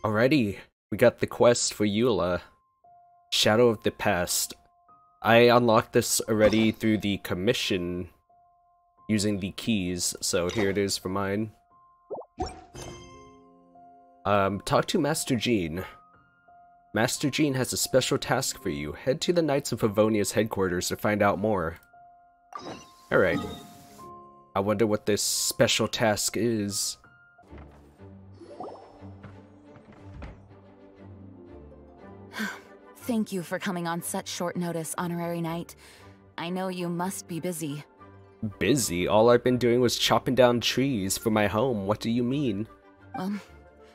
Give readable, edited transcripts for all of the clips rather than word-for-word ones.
Alrighty, we got the quest for Eula, Shadow of the Past. I unlocked this already through the commission using the keys, so here it is for mine. Talk to Master Jean. Master Jean has a special task for you. Head to the Knights of Favonia's headquarters to find out more. Alright. I wonder what this special task is. Thank you for coming on such short notice, Honorary Knight. I know you must be busy. Busy? All I've been doing was chopping down trees for my home. What do you mean? Well,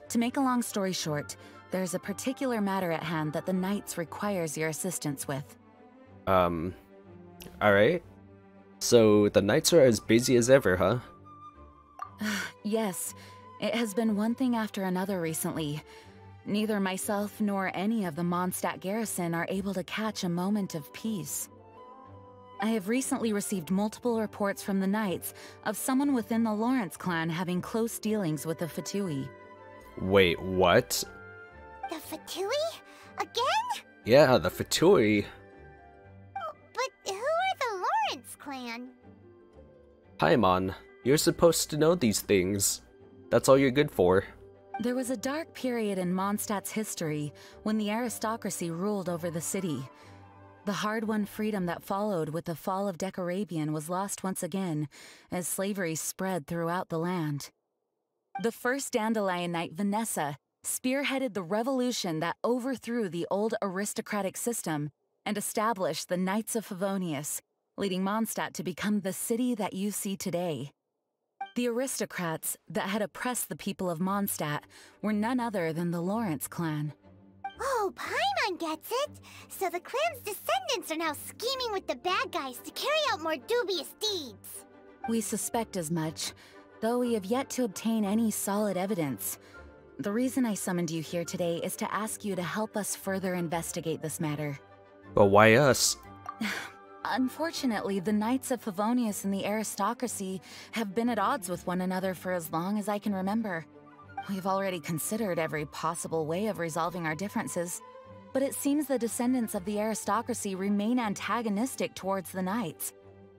to make a long story short, there's a particular matter at hand that the Knights requires your assistance with. Alright. So, the Knights are as busy as ever, huh? Yes, it has been one thing after another recently. Neither myself nor any of the Mondstadt garrison are able to catch a moment of peace. I have recently received multiple reports from the Knights of someone within the Lawrence clan having close dealings with the Fatui. Wait, what? The Fatui? Again? Yeah, the Fatui. But who are the Lawrence clan? Paimon, you're supposed to know these things. That's all you're good for. There was a dark period in Mondstadt's history when the aristocracy ruled over the city. The hard-won freedom that followed with the fall of Decorabian was lost once again, as slavery spread throughout the land. The first Dandelion Knight, Vanessa, spearheaded the revolution that overthrew the old aristocratic system and established the Knights of Favonius, leading Mondstadt to become the city that you see today. The aristocrats that had oppressed the people of Mondstadt were none other than the Lawrence clan. Oh, Paimon gets it! So the clan's descendants are now scheming with the bad guys to carry out more dubious deeds. We suspect as much, though we have yet to obtain any solid evidence. The reason I summoned you here today is to ask you to help us further investigate this matter. But why us? Unfortunately, the Knights of Favonius and the aristocracy have been at odds with one another for as long as I can remember. We've already considered every possible way of resolving our differences, but it seems the descendants of the aristocracy remain antagonistic towards the Knights.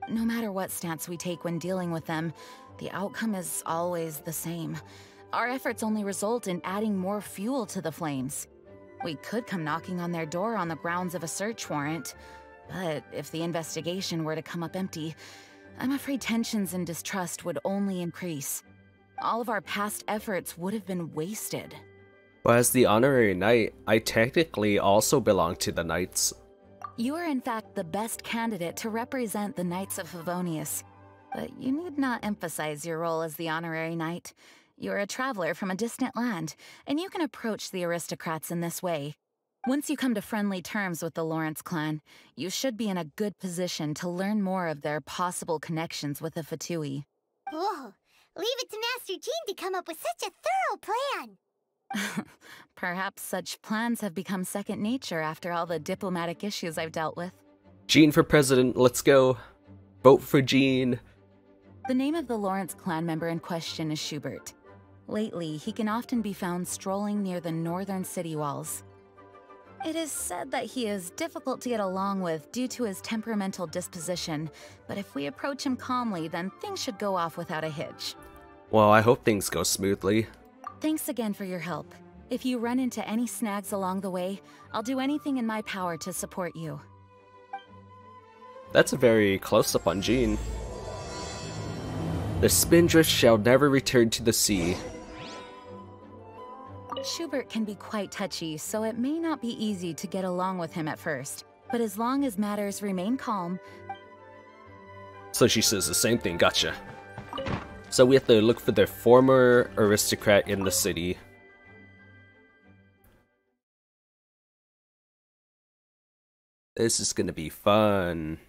No matter what stance we take when dealing with them, the outcome is always the same. Our efforts only result in adding more fuel to the flames. We could come knocking on their door on the grounds of a search warrant, but if the investigation were to come up empty, I'm afraid tensions and distrust would only increase. All of our past efforts would have been wasted. But as the honorary knight, I technically also belong to the Knights. You are in fact the best candidate to represent the Knights of Favonius, but you need not emphasize your role as the honorary knight. You're a traveler from a distant land, and you can approach the aristocrats in this way. Once you come to friendly terms with the Lawrence clan, you should be in a good position to learn more of their possible connections with the Fatui. Whoa, leave it to Master Jean to come up with such a thorough plan! Perhaps such plans have become second nature after all the diplomatic issues I've dealt with. Jean for president, let's go. Vote for Jean. The name of the Lawrence clan member in question is Schubert. Lately, he can often be found strolling near the northern city walls. It is said that he is difficult to get along with due to his temperamental disposition, but if we approach him calmly, then things should go off without a hitch. Well, I hope things go smoothly. Thanks again for your help. If you run into any snags along the way, I'll do anything in my power to support you. That's a very close-up on Jean. The spindrift shall never return to the sea. Schubert can be quite touchy, so it may not be easy to get along with him at first. But as long as matters remain calm... So she says the same thing, gotcha. So we have to look for the former aristocrat in the city. This is gonna be fun.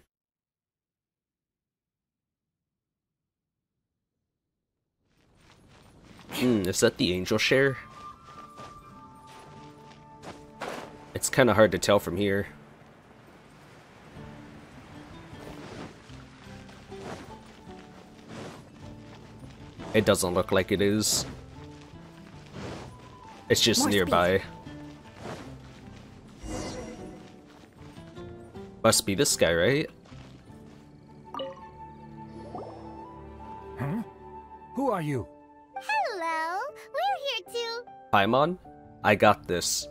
Is that the angel share? It's kind of hard to tell from here. It doesn't look like it is. It's just More nearby. Must be this guy, right? Huh? Who are you? Hello, we're here too. Paimon? I got this.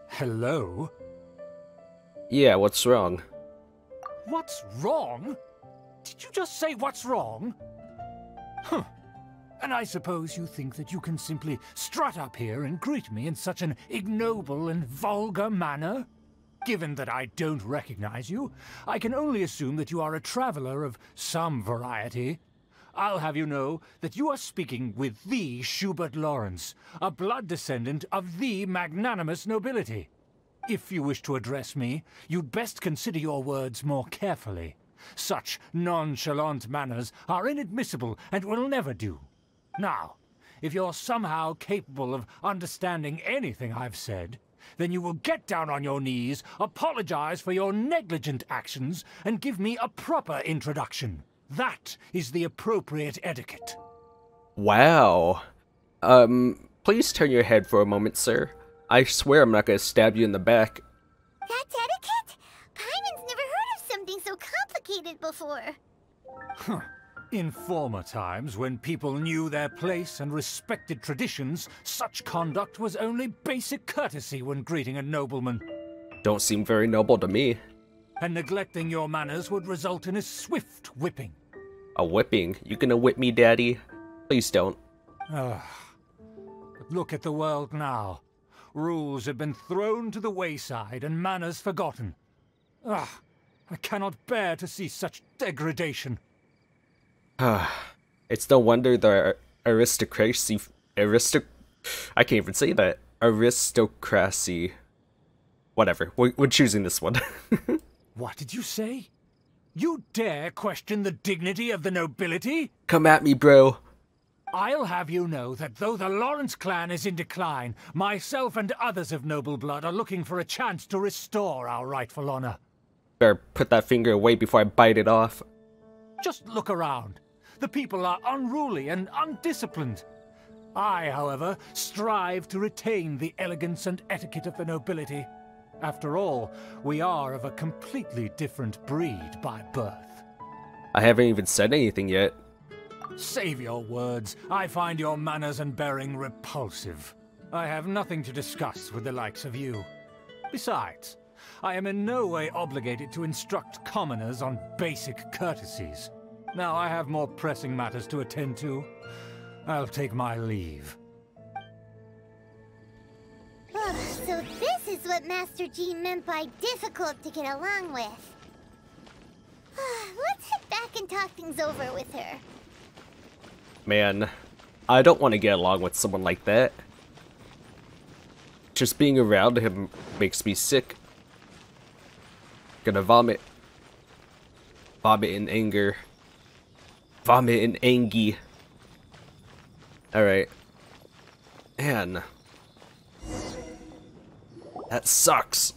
Hello? Yeah, what's wrong? What's wrong? Did you just say what's wrong? Huh. And I suppose you think that you can simply strut up here and greet me in such an ignoble and vulgar manner? Given that I don't recognize you, I can only assume that you are a traveler of some variety. I'll have you know that you are speaking with the Schubert Lawrence, a blood descendant of the magnanimous nobility. If you wish to address me, you'd best consider your words more carefully. Such nonchalant manners are inadmissible and will never do. Now, if you're somehow capable of understanding anything I've said, then you will get down on your knees, apologize for your negligent actions, and give me a proper introduction. That is the appropriate etiquette. Wow. Please turn your head for a moment, sir. I swear I'm not gonna stab you in the back. That's etiquette? Paimon's never heard of something so complicated before. Huh. In former times, when people knew their place and respected traditions, such conduct was only basic courtesy when greeting a nobleman. Don't seem very noble to me. And neglecting your manners would result in a swift whipping. A whipping? You gonna whip me, Daddy? Please don't. But look at the world now. Rules have been thrown to the wayside and manners forgotten. I cannot bear to see such degradation. It's no wonder the aristocracy... I can't even say that. Aristocracy. Whatever, we're choosing this one. What did you say? You dare question the dignity of the nobility? Come at me, bro. I'll have you know that though the Lawrence clan is in decline, myself and others of noble blood are looking for a chance to restore our rightful honor. Better put that finger away before I bite it off. Just look around. The people are unruly and undisciplined. I, however, strive to retain the elegance and etiquette of the nobility. After all, we are of a completely different breed by birth. I haven't even said anything yet. Save your words. I find your manners and bearing repulsive. I have nothing to discuss with the likes of you. Besides, I am in no way obligated to instruct commoners on basic courtesies. Now I have more pressing matters to attend to. I'll take my leave. So this is what Master Jean meant by difficult to get along with. Let's head back and talk things over with her. Man, I don't want to get along with someone like that. Just being around him makes me sick. Gonna vomit. Vomit in anger. Vomit in angy. Alright. Man. That sucks.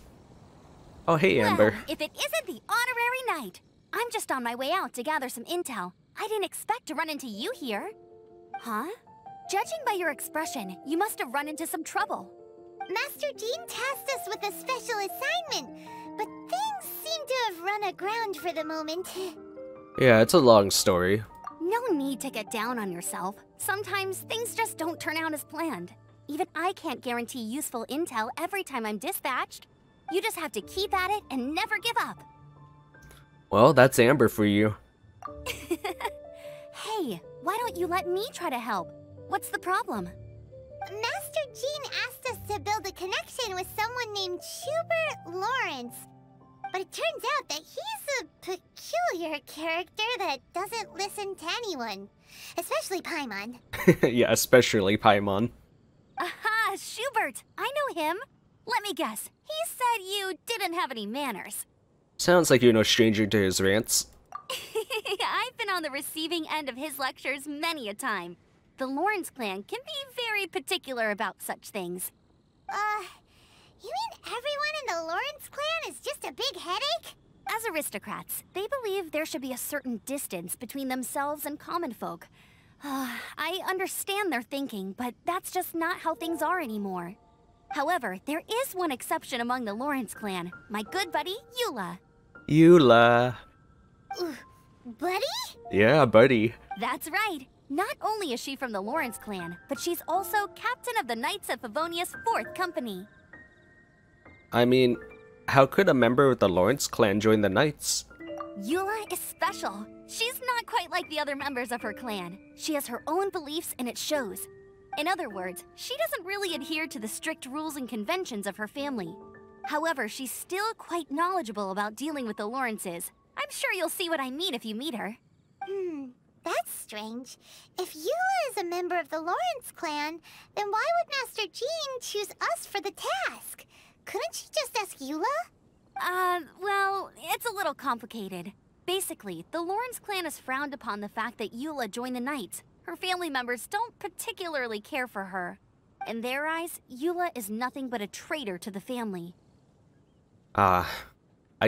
Oh, hey, Amber. Well, if it isn't the honorary knight. I'm just on my way out to gather some intel. I didn't expect to run into you here. Huh? Judging by your expression, you must have run into some trouble. Master Jean tasked us with a special assignment, but things seem to have run aground for the moment. Yeah, it's a long story. No need to get down on yourself. Sometimes things just don't turn out as planned. Even I can't guarantee useful intel every time I'm dispatched. You just have to keep at it and never give up. Well, that's Amber for you. Hey, why don't you let me try to help? What's the problem? Master Jean asked us to build a connection with someone named Schubert Lawrence. But it turns out that he's a peculiar character that doesn't listen to anyone. Especially Paimon. Yeah, especially Paimon. Aha, Schubert! I know him. Let me guess. He said you didn't have any manners. Sounds like you're no stranger to his rants. I've been on the receiving end of his lectures many a time. The Lawrence clan can be very particular about such things. You mean everyone in the Lawrence clan is just a big headache? As aristocrats, they believe there should be a certain distance between themselves and common folk. I understand their thinking, but that's just not how things are anymore. However, there is one exception among the Lawrence clan, my good buddy, Eula. Eula. Buddy? Yeah, buddy. That's right. Not only is she from the Lawrence clan, but she's also captain of the Knights of Favonia's 4th company. I mean, how could a member of the Lawrence clan join the Knights? Eula is special. She's not quite like the other members of her clan. She has her own beliefs and it shows. In other words, she doesn't really adhere to the strict rules and conventions of her family. However, she's still quite knowledgeable about dealing with the Lawrences. I'm sure you'll see what I mean if you meet her. That's strange. If Eula is a member of the Lawrence clan, then why would Master Jean choose us for the task? Couldn't she just ask Eula? Well, it's a little complicated. Basically, the Lawrence clan has frowned upon the fact that Eula joined the Knights. Her family members don't particularly care for her. In their eyes, Eula is nothing but a traitor to the family. I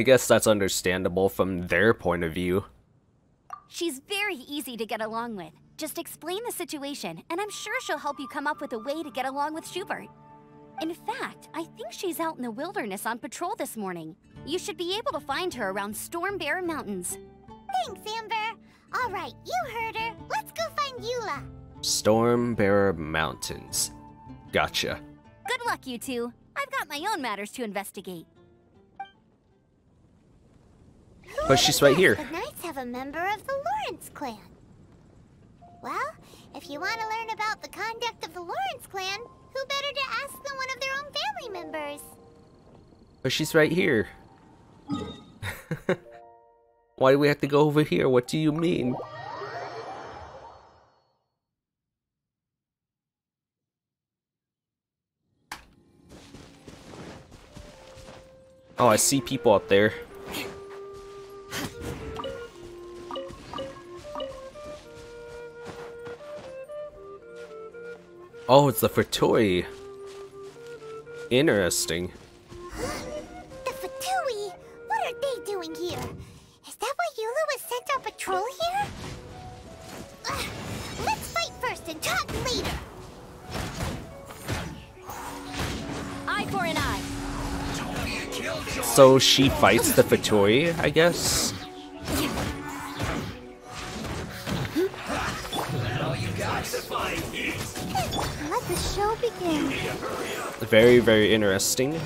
guess that's understandable from their point of view. She's very easy to get along with. Just explain the situation, and I'm sure she'll help you come up with a way to get along with Schubert. In fact, I think she's out in the wilderness on patrol this morning. You should be able to find her around Stormbear Mountains. Thanks, Amber. All right, you heard her. Let's go find Eula. Stormbearer Mountains. Gotcha. Good luck, you two. I've got my own matters to investigate. But she's right here. The Knights have a member of the Lawrence clan. Well, if you want to learn about the conduct of the Lawrence clan, who better to ask than one of their own family members? But she's right here. Why do we have to go over here? What do you mean? Oh, I see people up there. Oh, it's the Fatui. Interesting. The Fatui? What are they doing here? Is that why Eula was sent on patrol here? Let's fight first and talk later. Eye for an eye. So she fights the Fatui, I guess? Let the show begin. Very, very interesting. An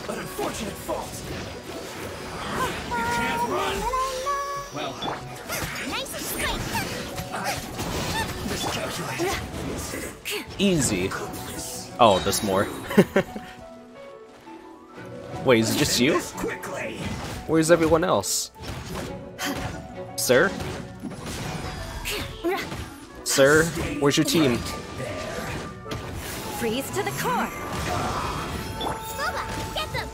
unfortunate fault. You can't run. Well, Nice strike. Easy. Oh, there's more. Wait, is it just you? quickly. Where's everyone else? Sir? Sir, where's your team? Freeze to the core. Bubba, get them.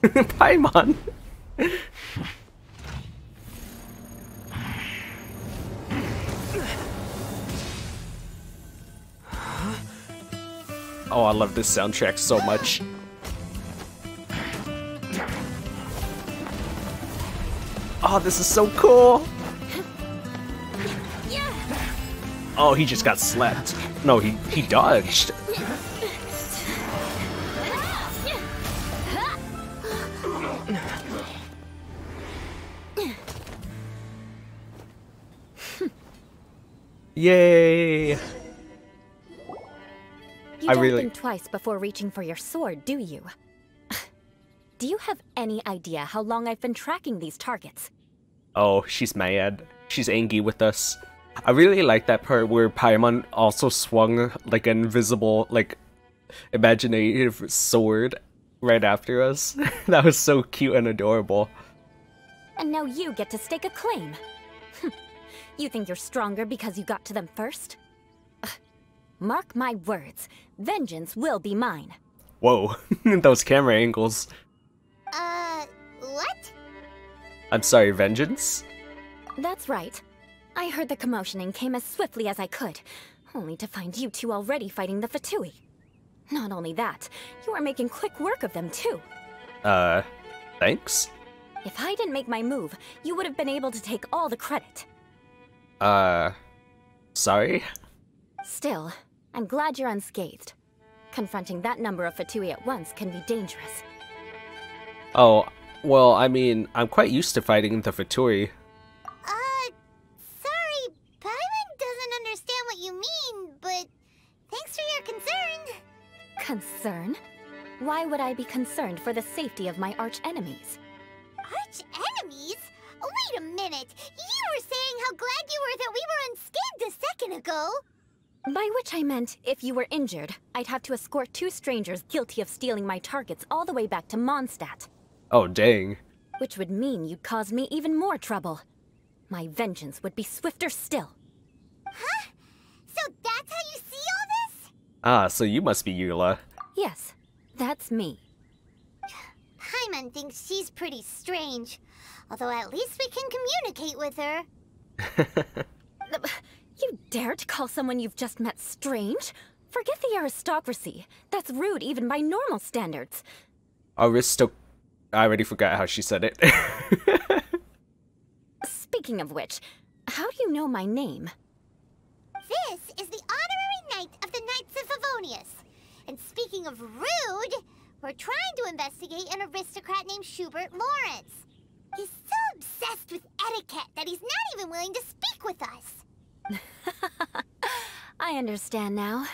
Hey, Paimon! Oh, I love this soundtrack so much. Oh, this is so cool! Oh, he just got slapped. No, he dodged. Yay! You don't think twice before reaching for your sword, do you? Do you have any idea how long I've been tracking these targets? Oh, she's mad. She's angry with us. I really like that part where Paimon also swung like an invisible, like, imaginative sword right after us. That was so cute and adorable. And now you get to stake a claim. You think you're stronger because you got to them first? Mark my words, vengeance will be mine. Whoa, those camera angles. What? I'm sorry, vengeance? That's right. I heard the commotion and came as swiftly as I could, only to find you two already fighting the Fatui. Not only that, you are making quick work of them too. Thanks? If I didn't make my move, you would have been able to take all the credit. Sorry? Still, I'm glad you're unscathed. Confronting that number of Fatui at once can be dangerous. Oh, well, I mean, I'm quite used to fighting the Fatui. Sorry, Paimon doesn't understand what you mean, but thanks for your concern. Concern? Why would I be concerned for the safety of my arch-enemies? Arch-enemies? Wait a minute! You were saying how glad you were that we were unscathed a second ago! By which I meant, if you were injured, I'd have to escort 2 strangers guilty of stealing my targets all the way back to Mondstadt. Oh, dang. Which would mean you'd cause me even more trouble. My vengeance would be swifter still. Huh? So that's how you see all this? Ah, so you must be Eula. Yes, that's me. Paimon thinks she's pretty strange. Although at least we can communicate with her. You dare to call someone you've just met strange? Forget the aristocracy. That's rude even by normal standards. I already forgot how she said it. Speaking of which, how do you know my name? This is the honorary knight of the Knights of Favonius. And speaking of rude, we're trying to investigate an aristocrat named Schubert Lawrence. He's so obsessed with etiquette that he's not even willing to speak with us. I understand now.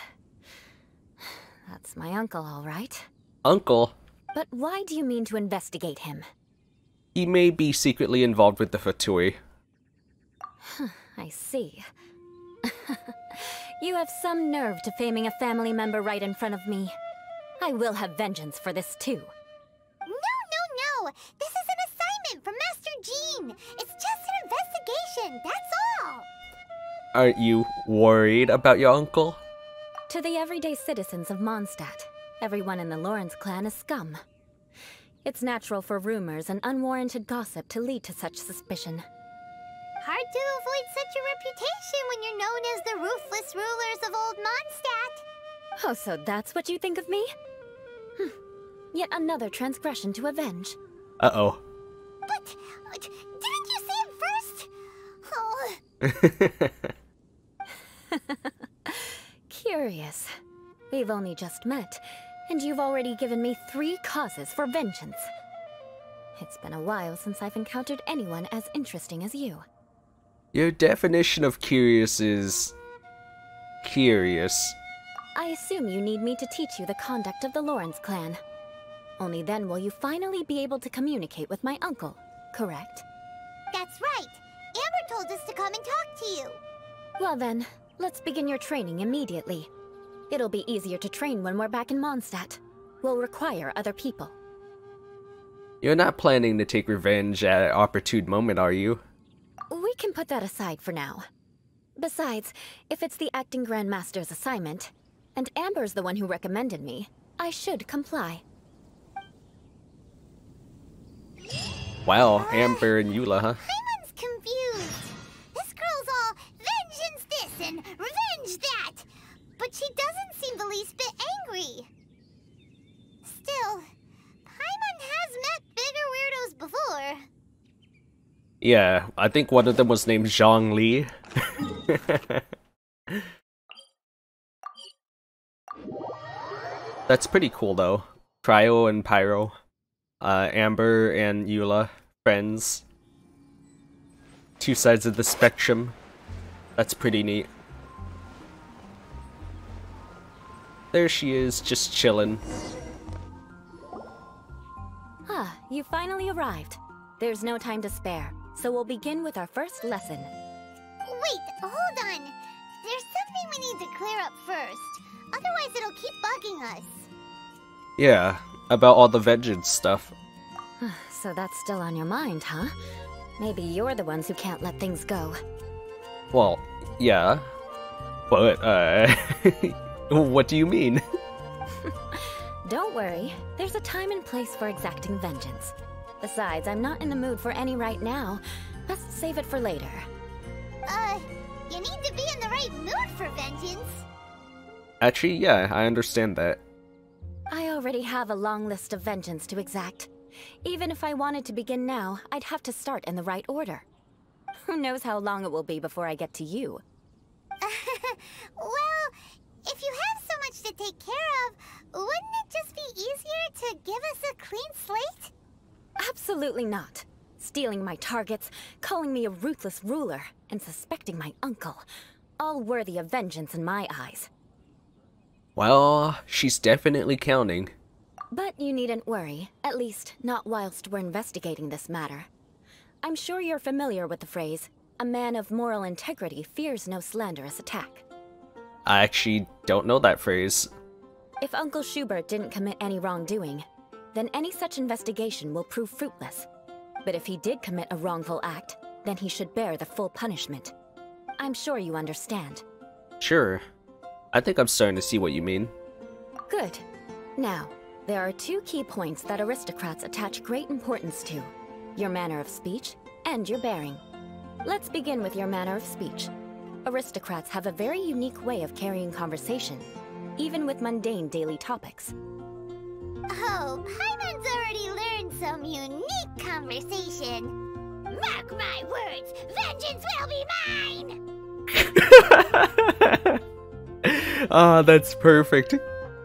That's my uncle, all right. Uncle? But why do you mean to investigate him? He may be secretly involved with the Fatui. I see. You have some nerve to faming a family member right in front of me. I will have vengeance for this too. No. This is an assignment from Master Jean. It's just an investigation, that's all. Aren't you worried about your uncle? To the everyday citizens of Mondstadt, everyone in the Lawrence clan is scum. It's natural for rumors and unwarranted gossip to lead to such suspicion. Hard to avoid such a reputation when you're known as the ruthless rulers of old Mondstadt. Oh, so that's what you think of me? Yet another transgression to avenge. Uh-oh. But, didn't you say it first? Oh. Curious. We've only just met, and you've already given me 3 causes for vengeance. It's been a while since I've encountered anyone as interesting as you. Your definition of curious is... curious. I assume you need me to teach you the conduct of the Lawrence clan. Only then will you finally be able to communicate with my uncle, correct? That's right. Amber told us to come and talk to you. Well then, let's begin your training immediately. It'll be easier to train when we're back in Mondstadt. We'll require other people. You're not planning to take revenge at an opportune moment, are you? We can put that aside for now. Besides, if it's the acting Grandmaster's assignment, and Amber's the one who recommended me, I should comply. Wow, Amber and Eula, huh? Paimon's confused. This girl's all vengeance this and revenge that. But she doesn't seem the least bit angry. Still, Paimon has met bigger weirdos before. Yeah, I think one of them was named Zhongli. That's pretty cool though. Cryo and Pyro. Amber and Eula, friends. 2 sides of the spectrum. That's pretty neat. There she is, just chillin'. Ah, you finally arrived. There's no time to spare, so we'll begin with our first lesson. Wait, hold on. There's something we need to clear up first. Otherwise it'll keep bugging us. Yeah, about all the vengeance stuff. So that's still on your mind, huh? Maybe you're the ones who can't let things go. Well, yeah. But, what do you mean? Don't worry. There's a time and place for exacting vengeance. Besides, I'm not in the mood for any right now. Best save it for later. You need to be in the right mood for vengeance. Actually, yeah, I understand that. I already have a long list of vengeance to exact. Even if I wanted to begin now, I'd have to start in the right order. Who knows how long it will be before I get to you? Well, if you have so much to take care of, wouldn't it just be easier to give us a clean slate? Absolutely not. Stealing my targets, calling me a ruthless ruler, and suspecting my uncle. All worthy of vengeance in my eyes. Well, she's definitely counting. But you needn't worry, at least not whilst we're investigating this matter. I'm sure you're familiar with the phrase, a man of moral integrity fears no slanderous attack. I actually don't know that phrase. If Uncle Schubert didn't commit any wrongdoing, then any such investigation will prove fruitless. But if he did commit a wrongful act, then he should bear the full punishment. I'm sure you understand. Sure. I think I'm starting to see what you mean. Good. Now, there are two key points that aristocrats attach great importance to. Your manner of speech and your bearing. Let's begin with your manner of speech. Aristocrats have a very unique way of carrying conversation, even with mundane daily topics. Oh, Paimon's already learned some unique conversation. Mark my words, vengeance will be mine! Ah, that's perfect.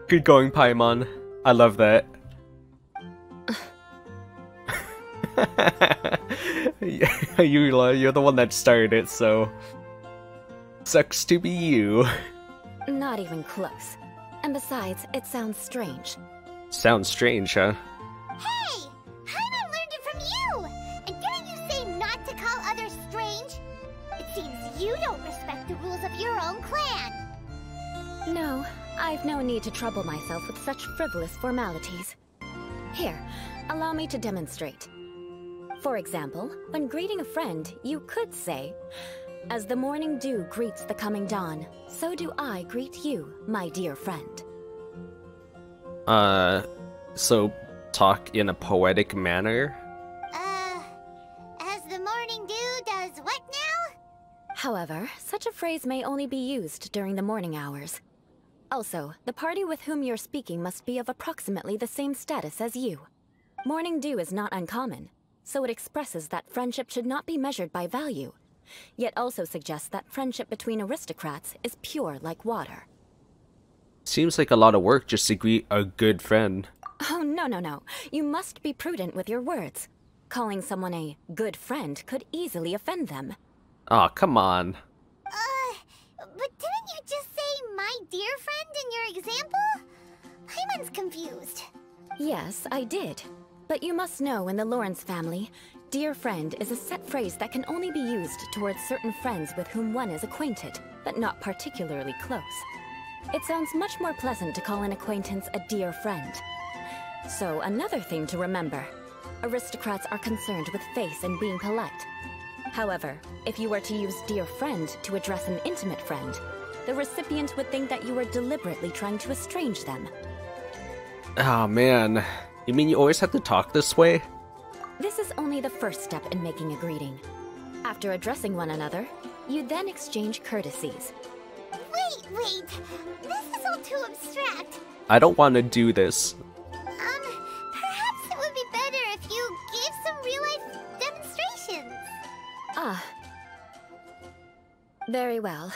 Good going, Paimon. I love that. Eula, you're the one that started it, so... sucks to be you. Not even close. And besides, it sounds strange. Sounds strange, huh? Hey! Paimon learned it from you! And didn't you say not to call others strange? It seems you don't respect the rules of your own clan. No, I've no need to trouble myself with such frivolous formalities. Here, allow me to demonstrate. For example, when greeting a friend, you could say, "As the morning dew greets the coming dawn, so do I greet you, my dear friend." So talk in a poetic manner? As the morning dew does what now? However, such a phrase may only be used during the morning hours. Also, the party with whom you're speaking must be of approximately the same status as you. Morning dew is not uncommon, so it expresses that friendship should not be measured by value, yet also suggests that friendship between aristocrats is pure like water. Seems like a lot of work just to greet a good friend. Oh, no. You must be prudent with your words. Calling someone a good friend could easily offend them. Aw, come on. But didn't you just say my dear friend in your example? Paimon's confused. Yes, I did. But you must know in the Lawrence family, dear friend is a set phrase that can only be used towards certain friends with whom one is acquainted, but not particularly close. It sounds much more pleasant to call an acquaintance a dear friend. So another thing to remember, aristocrats are concerned with face and being polite. However, if you were to use dear friend to address an intimate friend, the recipient would think that you were deliberately trying to estrange them. Oh man, you mean you always have to talk this way? This is only the first step in making a greeting. After addressing one another, you then exchange courtesies. Wait, this is all too abstract. I don't want to do this. Perhaps it would be better if you gave some real-life demonstrations. Ah. Very well.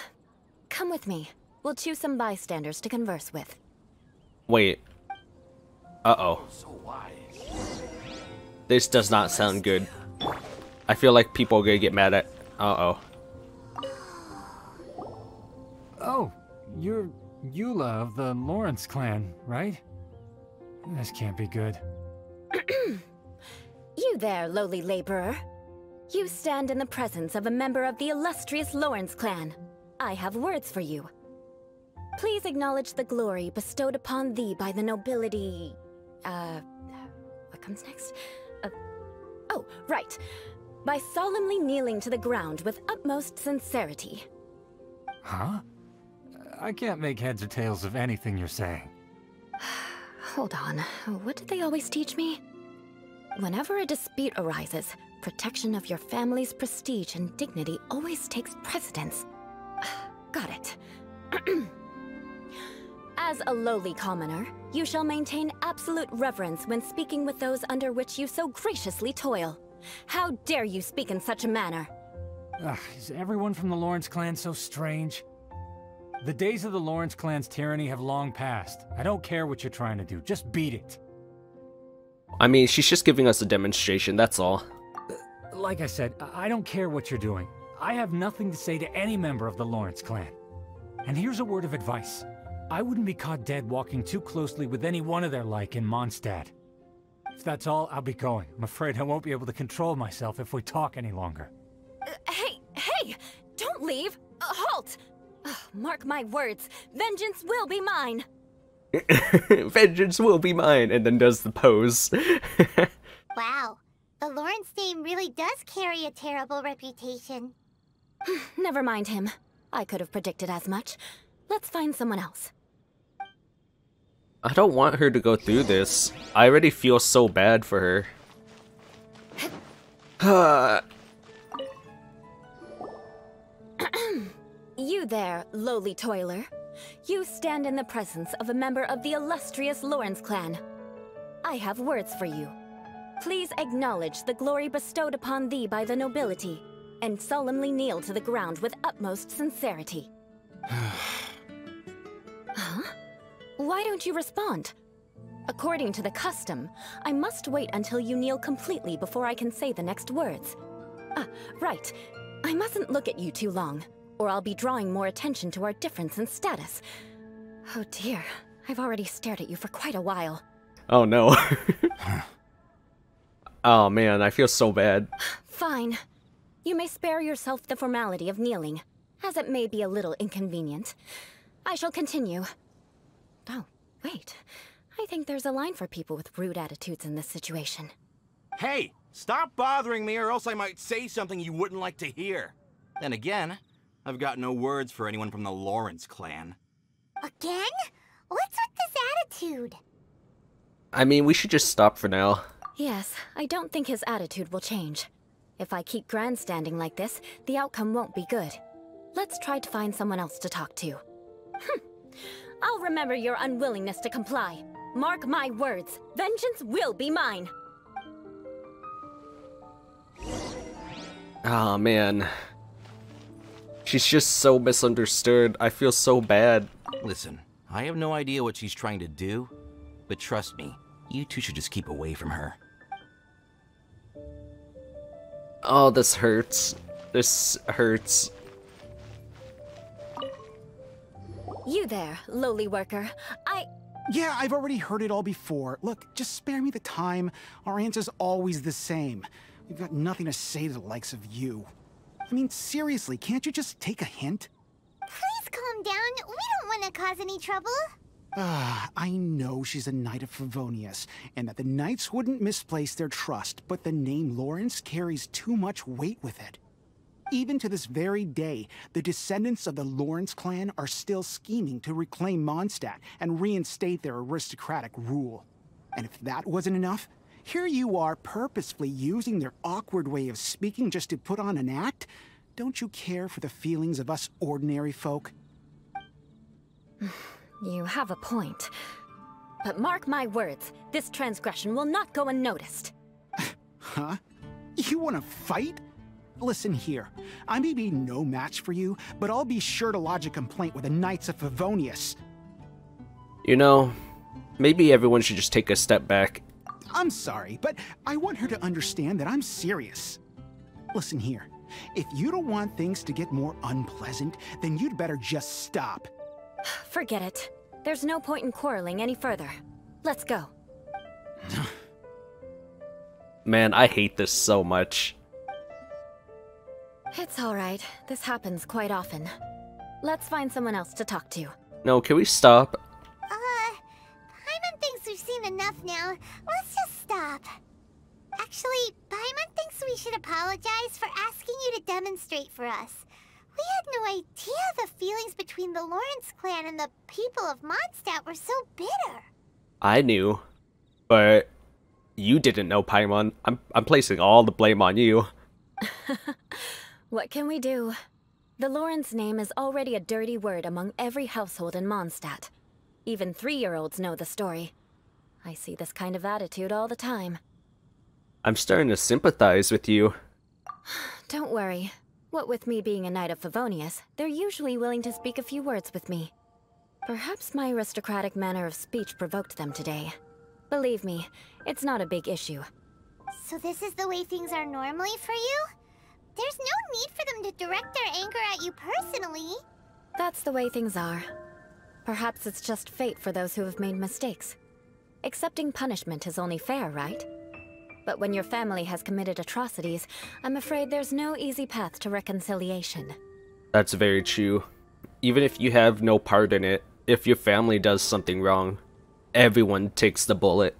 Come with me. We'll choose some bystanders to converse with. Wait. Uh-oh. This does not sound good. I feel like people are gonna get mad at... Uh-oh. Oh, you're Eula of the Lawrence clan, right? This can't be good. You there, lowly laborer. You stand in the presence of a member of the illustrious Lawrence clan. I have words for you. Please acknowledge the glory bestowed upon thee by the nobility... What comes next? Oh, right. By solemnly kneeling to the ground with utmost sincerity. Huh? I can't make heads or tails of anything you're saying. Hold on. What did they always teach me? Whenever a dispute arises, protection of your family's prestige and dignity always takes precedence. Got it. As a lowly commoner, you shall maintain absolute reverence when speaking with those under which you so graciously toil. How dare you speak in such a manner? Ugh, is everyone from the Lawrence clan so strange? The days of the Lawrence clan's tyranny have long passed. I don't care what you're trying to do, just beat it. I mean, she's just giving us a demonstration, that's all. Like I said, I don't care what you're doing. I have nothing to say to any member of the Lawrence clan. And here's a word of advice. I wouldn't be caught dead walking too closely with any one of their like in Mondstadt. If that's all, I'll be going. I'm afraid I won't be able to control myself if we talk any longer. Hey! Don't leave! Halt! Mark my words, vengeance will be mine! Vengeance will be mine, and then does the pose. Wow, the Lawrence name really does carry a terrible reputation. Never mind him. I could have predicted as much. Let's find someone else. I don't want her to go through this. I already feel so bad for her. You there, lowly toiler. You stand in the presence of a member of the illustrious Lawrence clan. I have words for you. Please acknowledge the glory bestowed upon thee by the nobility, and solemnly kneel to the ground with utmost sincerity. Huh? Why don't you respond? According to the custom, I must wait until you kneel completely before I can say the next words. Right. I mustn't look at you too long, or I'll be drawing more attention to our difference in status. Oh dear, I've already stared at you for quite a while. Oh no. Oh man, I feel so bad. Fine. You may spare yourself the formality of kneeling, as it may be a little inconvenient. I shall continue. Oh, wait. I think there's a line for people with rude attitudes in this situation. Hey, stop bothering me or else I might say something you wouldn't like to hear. Then again, I've got no words for anyone from the Lawrence clan. Again? What's with this attitude? I mean, we should just stop for now. Yes, I don't think his attitude will change. If I keep grandstanding like this, the outcome won't be good. Let's try to find someone else to talk to. I'll remember your unwillingness to comply. Mark my words, vengeance will be mine. Oh man. She's just so misunderstood. I feel so bad. Listen, I have no idea what she's trying to do, but trust me, you two should just keep away from her. Oh, this hurts. This hurts. You there, lowly worker. Yeah, I've already heard it all before. Look, just spare me the time. Our answer's always the same. We've got nothing to say to the likes of you. I mean, seriously, can't you just take a hint? Please calm down. We don't want to cause any trouble. I know she's a Knight of Favonius, and that the Knights wouldn't misplace their trust, but the name Lawrence carries too much weight with it. Even to this very day, the descendants of the Lawrence clan are still scheming to reclaim Mondstadt and reinstate their aristocratic rule. And if that wasn't enough, here you are purposefully using their awkward way of speaking just to put on an act? Don't you care for the feelings of us ordinary folk? You have a point. But mark my words, this transgression will not go unnoticed. Huh? You want to fight? Listen here, I may be no match for you, but I'll be sure to lodge a complaint with the Knights of Favonius. You know, maybe everyone should just take a step back. I'm sorry, but I want her to understand that I'm serious. Listen here, if you don't want things to get more unpleasant, then you'd better just stop. Forget it. There's no point in quarreling any further. Let's go. Man, I hate this so much. It's alright. This happens quite often. Let's find someone else to talk to. No, can we stop? Paimon thinks we've seen enough now. Let's just stop. Actually, Paimon thinks we should apologize for asking you to demonstrate for us. We had no idea the feelings between the Lawrence clan and the people of Mondstadt were so bitter. I knew, but you didn't know, Paimon. I'm placing all the blame on you. What can we do? The Lawrence name is already a dirty word among every household in Mondstadt. Even 3-year-olds know the story. I see this kind of attitude all the time. I'm starting to sympathize with you. Don't worry. What with me being a Knight of Favonius, they're usually willing to speak a few words with me. Perhaps my aristocratic manner of speech provoked them today. Believe me, it's not a big issue. So this is the way things are normally for you? There's no need for them to direct their anger at you personally. That's the way things are. Perhaps it's just fate for those who have made mistakes. Accepting punishment is only fair, right? But when your family has committed atrocities, I'm afraid there's no easy path to reconciliation. That's very true. Even if you have no part in it, if your family does something wrong, everyone takes the bullet.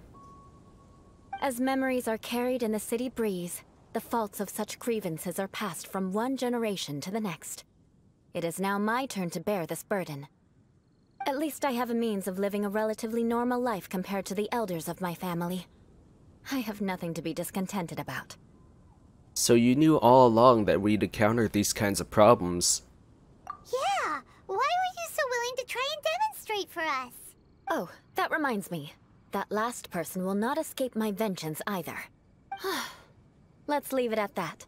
As memories are carried in the city breeze, the faults of such grievances are passed from one generation to the next. It is now my turn to bear this burden. At least I have a means of living a relatively normal life compared to the elders of my family. I have nothing to be discontented about. So you knew all along that we'd encounter these kinds of problems. Yeah, why were you so willing to try and demonstrate for us? Oh, that reminds me. That last person will not escape my vengeance either. Let's leave it at that.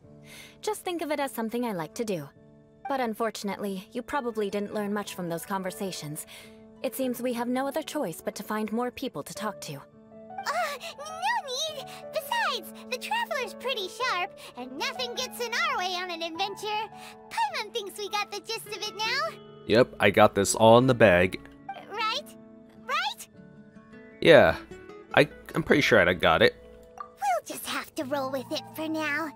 Just think of it as something I like to do. But unfortunately, you probably didn't learn much from those conversations. It seems we have no other choice but to find more people to talk to. No need! Besides, the Traveler's pretty sharp, and nothing gets in our way on an adventure. Paimon thinks we got the gist of it now. Yep, I got this all in the bag. Right? Right? Yeah, I'm pretty sure I got it. We'll just have to roll with it for now.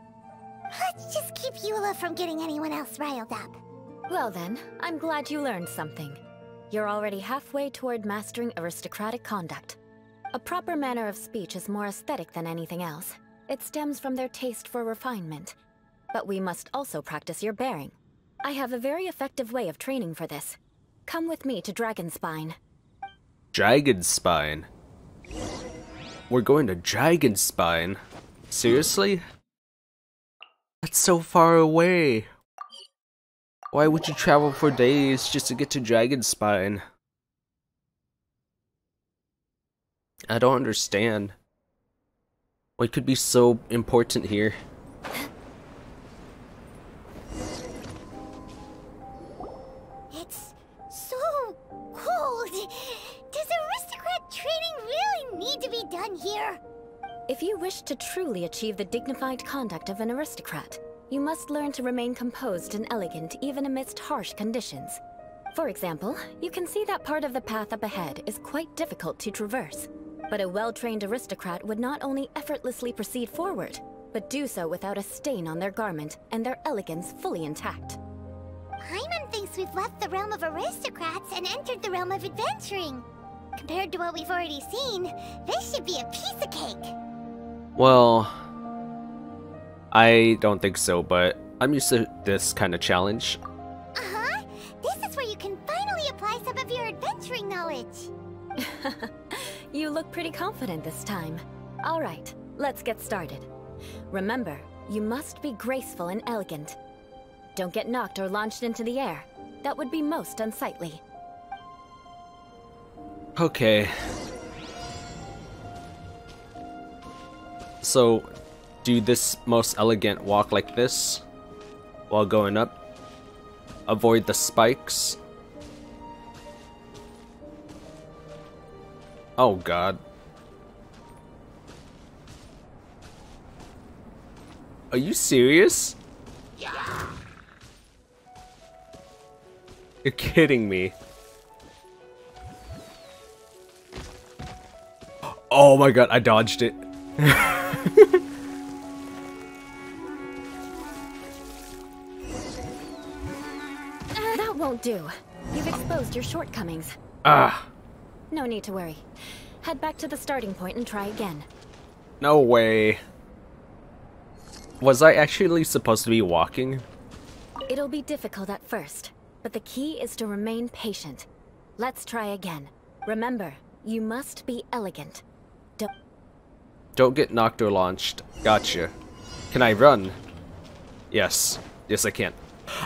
Let's just keep Eula from getting anyone else riled up. Well then, I'm glad you learned something. You're already halfway toward mastering aristocratic conduct. A proper manner of speech is more aesthetic than anything else. It stems from their taste for refinement. But we must also practice your bearing. I have a very effective way of training for this. Come with me to Dragonspine. Dragonspine? We're going to Dragonspine? Seriously? That's so far away. Why would you travel for days just to get to Dragonspine? I don't understand. What could be so important here? It's so cold. Does aristocrat training really need to be done here? If you wish to truly achieve the dignified conduct of an aristocrat, you must learn to remain composed and elegant even amidst harsh conditions. For example, you can see that part of the path up ahead is quite difficult to traverse. But a well-trained aristocrat would not only effortlessly proceed forward, but do so without a stain on their garment and their elegance fully intact. Paimon thinks we've left the realm of aristocrats and entered the realm of adventuring. Compared to what we've already seen, this should be a piece of cake. Well, I don't think so, but I'm used to this kind of challenge. Uh-huh. This is where you can finally apply some of your adventuring knowledge. You look pretty confident this time. All right, let's get started. Remember, you must be graceful and elegant. Don't get knocked or launched into the air. That would be most unsightly. Okay. So, do this most elegant walk like this while going up. Avoid the spikes. Oh god. Are you serious? Yeah. You're kidding me. Oh my god, I dodged it. That won't do. You've exposed your shortcomings. Ah. No need to worry. Head back to the starting point and try again. No way. Was I actually supposed to be walking? It'll be difficult at first, but the key is to remain patient. Let's try again. Remember, you must be elegant. Don't get knocked or launched. Gotcha. Can I run? Yes. Yes, I can.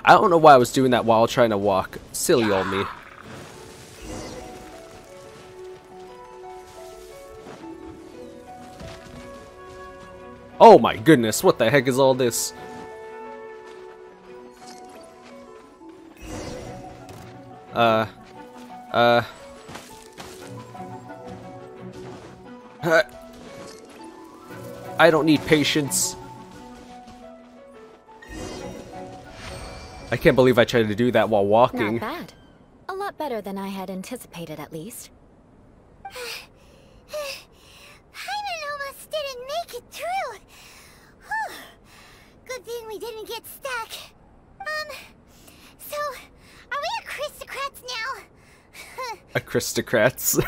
I don't know why I was doing that while trying to walk. Silly old me. Oh my goodness, what the heck is all this? I don't need patience. I can't believe I tried to do that while walking. Not bad. A lot better than I had anticipated, at least. Paimon almost didn't make it through. Whew. Good thing we didn't get stuck. So, are we aristocrats now? Aristocrats.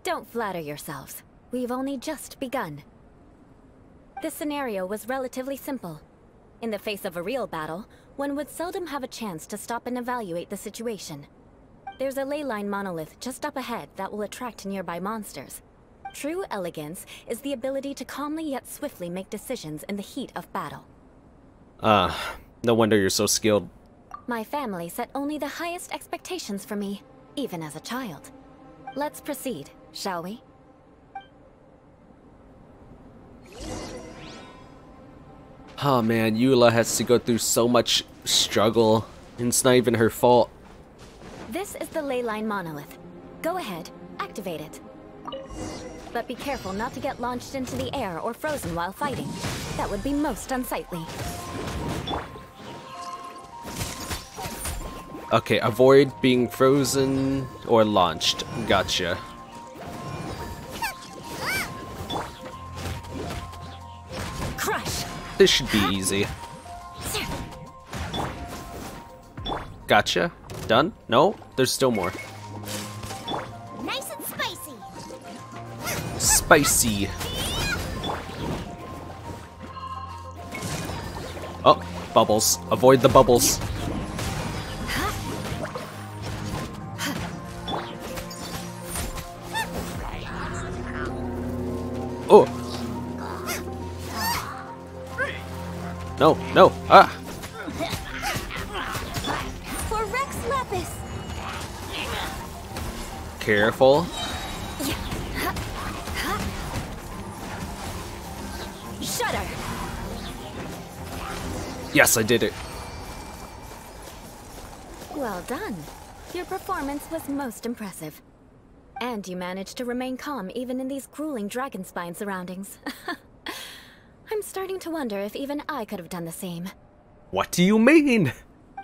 Don't flatter yourselves. We've only just begun. This scenario was relatively simple. In the face of a real battle, one would seldom have a chance to stop and evaluate the situation. There's a Leyline Monolith just up ahead that will attract nearby monsters. True elegance is the ability to calmly yet swiftly make decisions in the heat of battle. No wonder you're so skilled. My family set only the highest expectations for me, even as a child. Let's proceed, shall we? Oh man, Eula has to go through so much struggle, and it's not even her fault. This is the Leyline Monolith. Go ahead, activate it. But be careful not to get launched into the air or frozen while fighting. That would be most unsightly. Okay, avoid being frozen or launched. Gotcha. Crush! This should be easy. Gotcha. Done? No? There's still more. Nice and spicy. Spicy. Oh, bubbles. Avoid the bubbles. Oh. No, no. Ah. For Rex Lapis. Careful. Shudder! Yes, I did it. Well done. Your performance was most impressive. And you managed to remain calm even in these grueling Dragonspine surroundings. I'm starting to wonder if even I could have done the same. What do you mean?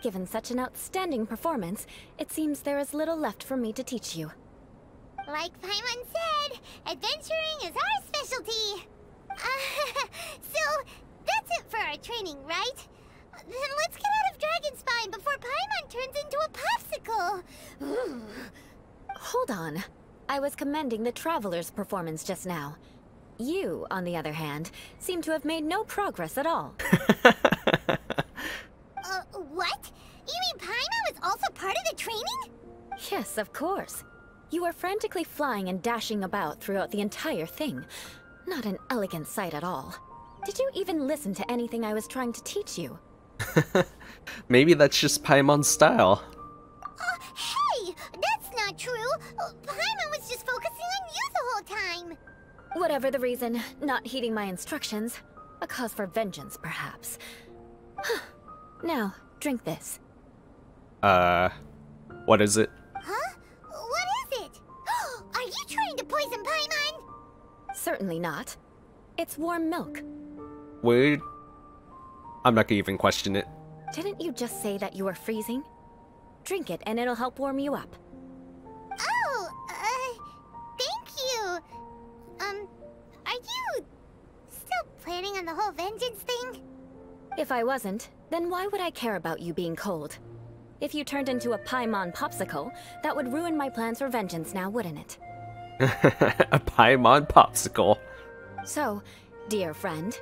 Given such an outstanding performance, it seems there is little left for me to teach you. Like Paimon said, adventuring is our specialty. So, that's it for our training, right? Then let's get out of Dragonspine before Paimon turns into a popsicle. Hold on. I was commending the Traveler's performance just now. You, on the other hand, seem to have made no progress at all. What? You mean Paimon was also part of the training? Yes, of course. You were frantically flying and dashing about throughout the entire thing. Not an elegant sight at all. Did you even listen to anything I was trying to teach you? Maybe that's just Paimon's style. Hey! That's not true! Paimon was just focusing on you the whole time! Whatever the reason, not heeding my instructions. A cause for vengeance, perhaps. Now, drink this. What is it? Huh? What is it? Are you trying to poison Paimon? Certainly not. It's warm milk. Weird. I'm not gonna even question it. Didn't you just say that you were freezing? Drink it and it'll help warm you up. Oh, thank you. Are you still planning on the whole vengeance thing? If I wasn't, then why would I care about you being cold? If you turned into a Paimon popsicle, that would ruin my plans for vengeance now, wouldn't it? A Paimon popsicle. So, dear friend,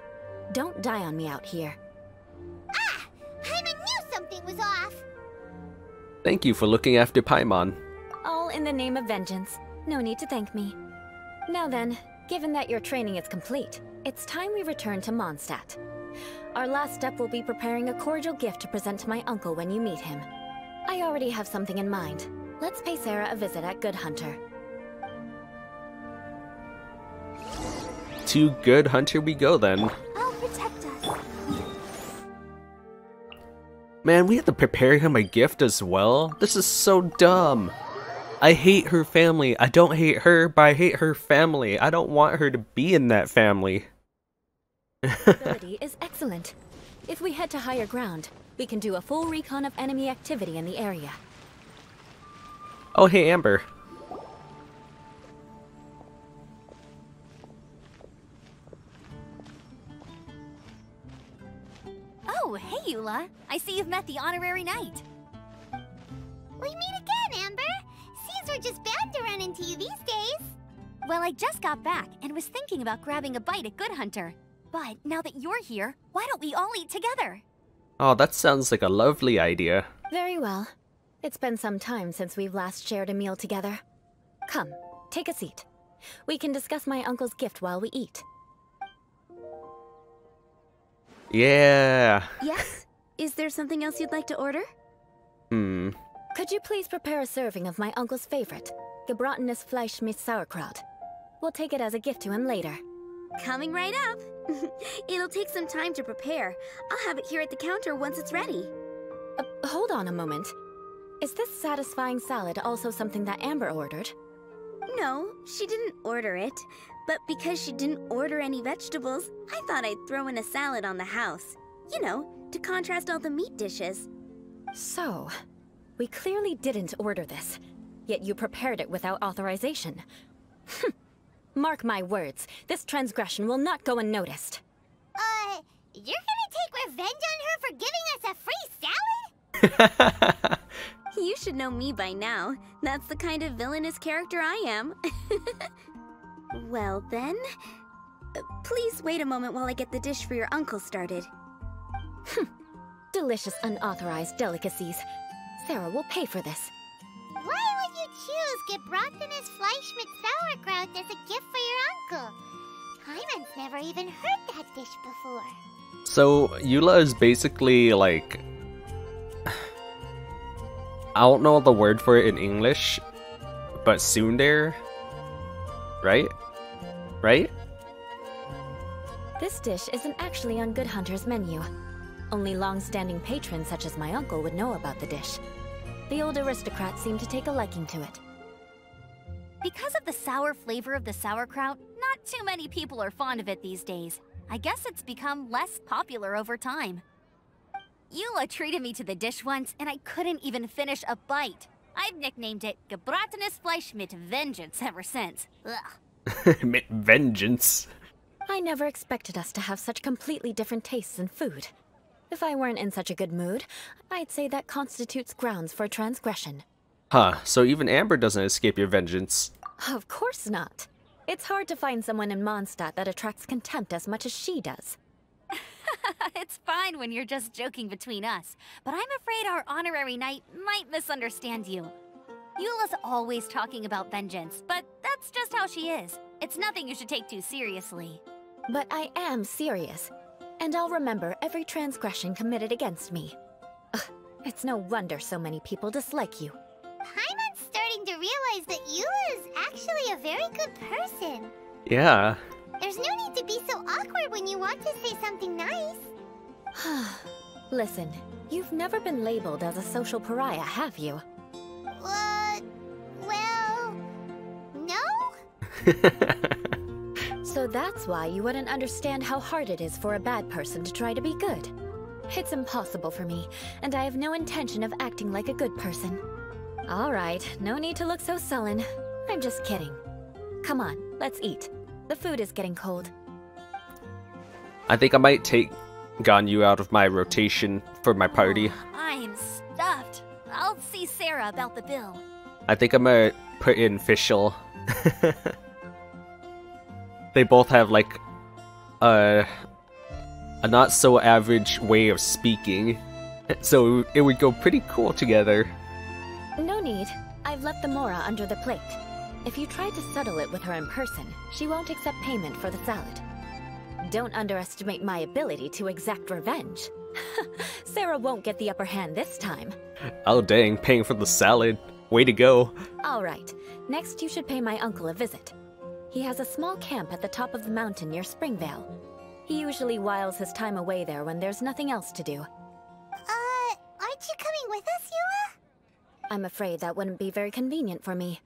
don't die on me out here. Ah! Paimon knew something was off! Thank you for looking after Paimon. All in the name of vengeance. No need to thank me. Now then, given that your training is complete, it's time we return to Mondstadt. Our last step will be preparing a cordial gift to present to my uncle when you meet him. I already have something in mind. Let's pay Sara a visit at Good Hunter. to Good Hunter we go then. I'll protect us. Man, we have to prepare him a gift as well? This is so dumb. I hate her family. I don't hate her, but I hate her family. I don't want her to be in that family. Ability is excellent. If we head to higher ground, we can do a full recon of enemy activity in the area. Oh, hey, Amber. Oh, hey, Eula. I see you've met the honorary knight. We meet again, Amber. Seems we're just bound to run into you these days. Well, I just got back and was thinking about grabbing a bite at Good Hunter. But now that you're here, why don't we all eat together? Oh, that sounds like a lovely idea. Very well. It's been some time since we've last shared a meal together. Come, take a seat. We can discuss my uncle's gift while we eat. Yeah. Yes? Is there something else you'd like to order? Could you please prepare a serving of my uncle's favorite, gebratenes Fleisch mit Sauerkraut? We'll take it as a gift to him later. Coming right up. It'll take some time to prepare. I'll have it here at the counter once it's ready. Hold on a moment. Is this satisfying salad also something that Amber ordered? No, she didn't order it. But because she didn't order any vegetables, I thought I'd throw in a salad on the house. You know, to contrast all the meat dishes. So, we clearly didn't order this, yet you prepared it without authorization. Mark my words, this transgression will not go unnoticed. You're gonna take revenge on her for giving us a free salad? You should know me by now. That's the kind of villainous character I am. Well then, please wait a moment while I get the dish for your uncle started. Delicious unauthorized delicacies. Sara will pay for this. Why would you choose gebratenes Fleisch mit Sauerkraut as a gift for your uncle? Paimon's never even heard that dish before. So, Eula is basically like... I don't know the word for it in English, but tsundere? Right? Right? This dish isn't actually on Good Hunter's menu. Only long-standing patrons such as my uncle would know about the dish. The old aristocrats seem to take a liking to it. Because of the sour flavor of the sauerkraut, not too many people are fond of it these days. I guess it's become less popular over time. Eula treated me to the dish once, and I couldn't even finish a bite. I've nicknamed it gebratenes Fleisch mit Vengeance ever since. Ugh. Mit vengeance. I never expected us to have such completely different tastes in food. If I weren't in such a good mood, I'd say that constitutes grounds for transgression. Huh, so even Amber doesn't escape your vengeance. Of course not. It's hard to find someone in Mondstadt that attracts contempt as much as she does. It's fine when you're just joking between us, but I'm afraid our honorary knight might misunderstand you. Eula's always talking about vengeance, but that's just how she is. It's nothing you should take too seriously. But I am serious, and I'll remember every transgression committed against me. Ugh, it's no wonder so many people dislike you. Paimon's starting to realize that Eula is actually a very good person. Yeah. There's no need to be so awkward when you want to say something nice. Listen, you've never been labeled as a social pariah, have you? Well, no? So that's why you wouldn't understand how hard it is for a bad person to try to be good. It's impossible for me, and I have no intention of acting like a good person. Alright, no need to look so sullen. I'm just kidding. Come on, let's eat. The food is getting cold. I think I might take Ganyu out of my rotation for my party. I'm stuffed. I'll see Sara about the bill. I think I'm gonna put in Fischl. They both have like a not so average way of speaking, so it would go pretty cool together. No need. I've left the Mora under the plate. If you try to settle it with her in person, she won't accept payment for the salad. Don't underestimate my ability to exact revenge. Sara won't get the upper hand this time. Oh dang, paying for the salad. Way to go. Alright, next you should pay my uncle a visit. He has a small camp at the top of the mountain near Springvale. He usually whiles his time away there when there's nothing else to do. Aren't you coming with us, Eula? I'm afraid that wouldn't be very convenient for me.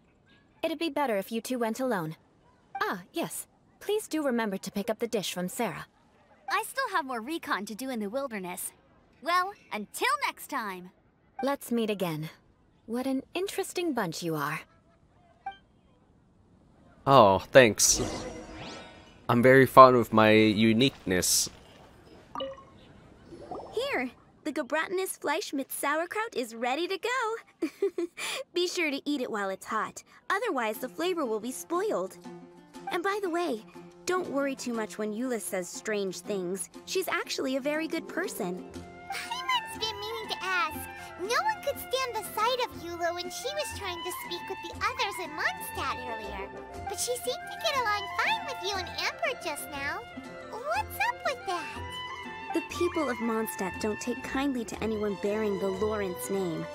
It'd be better if you two went alone. Ah, yes. Please do remember to pick up the dish from Sara. I still have more recon to do in the wilderness. Well, until next time. Let's meet again. What an interesting bunch you are. Oh, thanks. I'm very fond of my uniqueness. Here, the Gebratinous Fleischmitz sauerkraut is ready to go. Be sure to eat it while it's hot, otherwise the flavor will be spoiled. And by the way, don't worry too much when Eula says strange things. She's actually a very good person. Paimon's been meaning to ask. No one could stand the sight of Eula when she was trying to speak with the others in Mondstadt earlier. But she seemed to get along fine with you and Amber just now. What's up with that? The people of Mondstadt don't take kindly to anyone bearing the Lawrence name.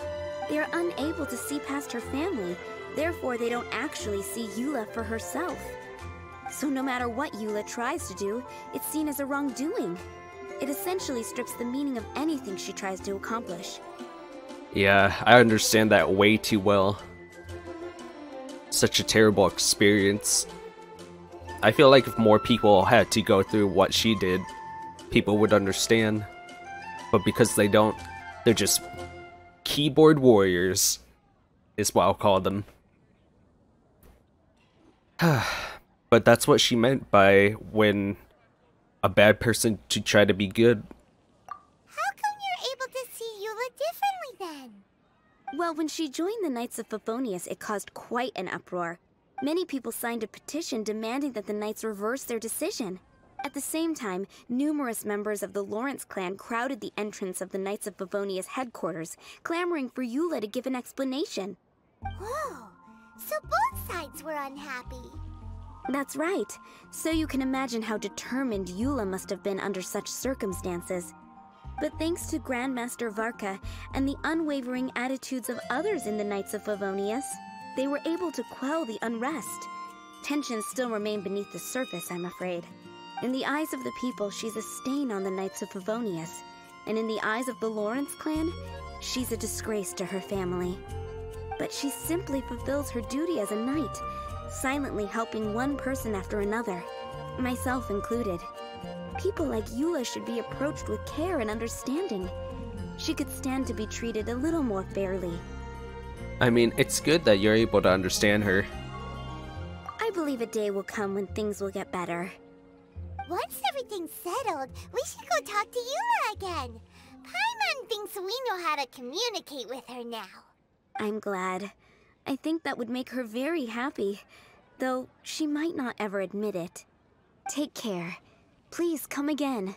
They are unable to see past her family, therefore they don't actually see Eula for herself. So no matter what Eula tries to do, it's seen as a wrongdoing. It essentially strips the meaning of anything she tries to accomplish. Yeah, I understand that way too well. Such a terrible experience. I feel like if more people had to go through what she did, people would understand. But because they don't, they're just keyboard warriors, is what I'll call them. But that's what she meant by when a bad person to try to be good. How come you're able to see Eula differently then? Well, when she joined the Knights of Favonius, it caused quite an uproar. Many people signed a petition demanding that the Knights reverse their decision. At the same time, numerous members of the Lawrence clan crowded the entrance of the Knights of Favonius headquarters, clamoring for Eula to give an explanation. Whoa, so both sides were unhappy. That's right. So you can imagine how determined Eula must have been under such circumstances. But thanks to Grandmaster Varka and the unwavering attitudes of others in the Knights of Favonius, they were able to quell the unrest. Tensions still remain beneath the surface, I'm afraid. In the eyes of the people, she's a stain on the Knights of Favonius. And in the eyes of the Lawrence clan, she's a disgrace to her family. But she simply fulfills her duty as a knight, silently helping one person after another, myself included. People like Eula should be approached with care and understanding. She could stand to be treated a little more fairly. I mean, it's good that you're able to understand her. I believe a day will come when things will get better. Once everything's settled, we should go talk to Eula again. Paimon thinks we know how to communicate with her now. I'm glad. I think that would make her very happy, though she might not ever admit it. Take care. Please come again.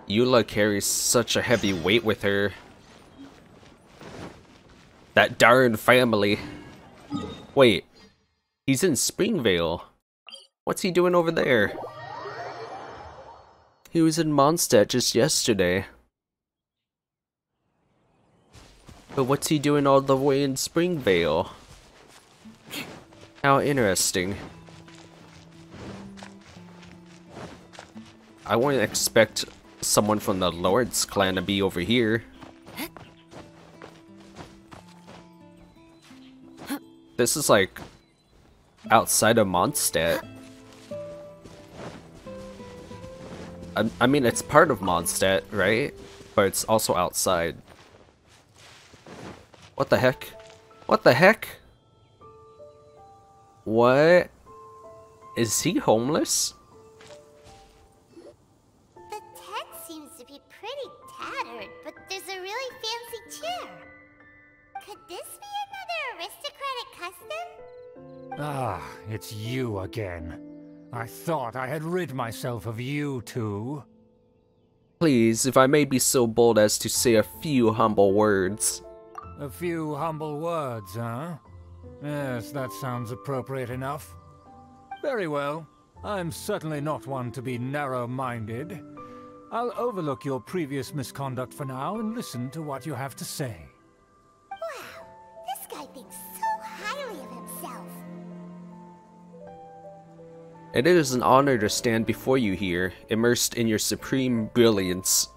Eula carries such a heavy weight with her. That darn family. Wait, he's in Springvale. What's he doing over there? He was in Mondstadt just yesterday. But what's he doing all the way in Springvale? How interesting. I wouldn't expect someone from the Lawrence clan to be over here. This is like outside of Mondstadt. I mean, it's part of Mondstadt, right? But it's also outside. What the heck? What the heck? What? Is he homeless? The tent seems to be pretty tattered, but there's a really fancy chair. Could this be another aristocratic custom? Ah, it's you again. I thought I had rid myself of you two. Please, if I may be so bold as to say a few humble words. A few humble words, huh? Yes, that sounds appropriate enough. Very well. I'm certainly not one to be narrow-minded. I'll overlook your previous misconduct for now and listen to what you have to say. Wow, this guy thinks It is an honor to stand before you here, immersed in your supreme brilliance.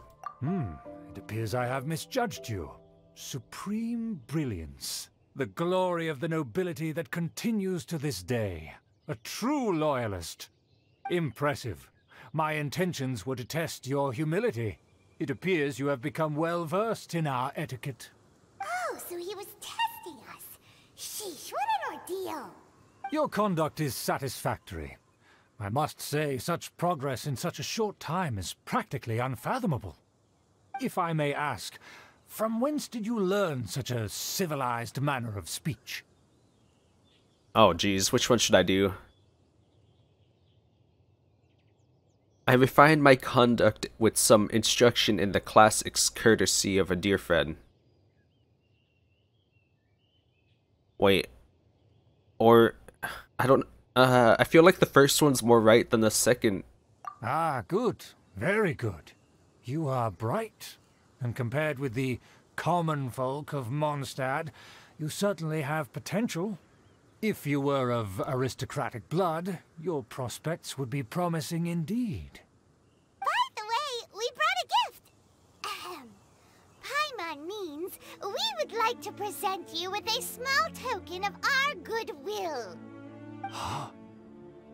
It appears I have misjudged you. Supreme brilliance. The glory of the nobility that continues to this day. A true loyalist. Impressive. My intentions were to test your humility. It appears you have become well versed in our etiquette. Oh, so he was testing us. Sheesh, what an ordeal. Your conduct is satisfactory. I must say, such progress in such a short time is practically unfathomable. If I may ask, from whence did you learn such a civilized manner of speech? Oh geez, which one should I do? I refined my conduct with some instruction in the classics courtesy of a dear friend. Wait. Or, I feel like the first one's more right than the second. Ah, good. Very good. You are bright, and compared with the common folk of Mondstadt, you certainly have potential. If you were of aristocratic blood, your prospects would be promising indeed. By the way, we brought a gift. Paimon means we would like to present you with a small token of our goodwill.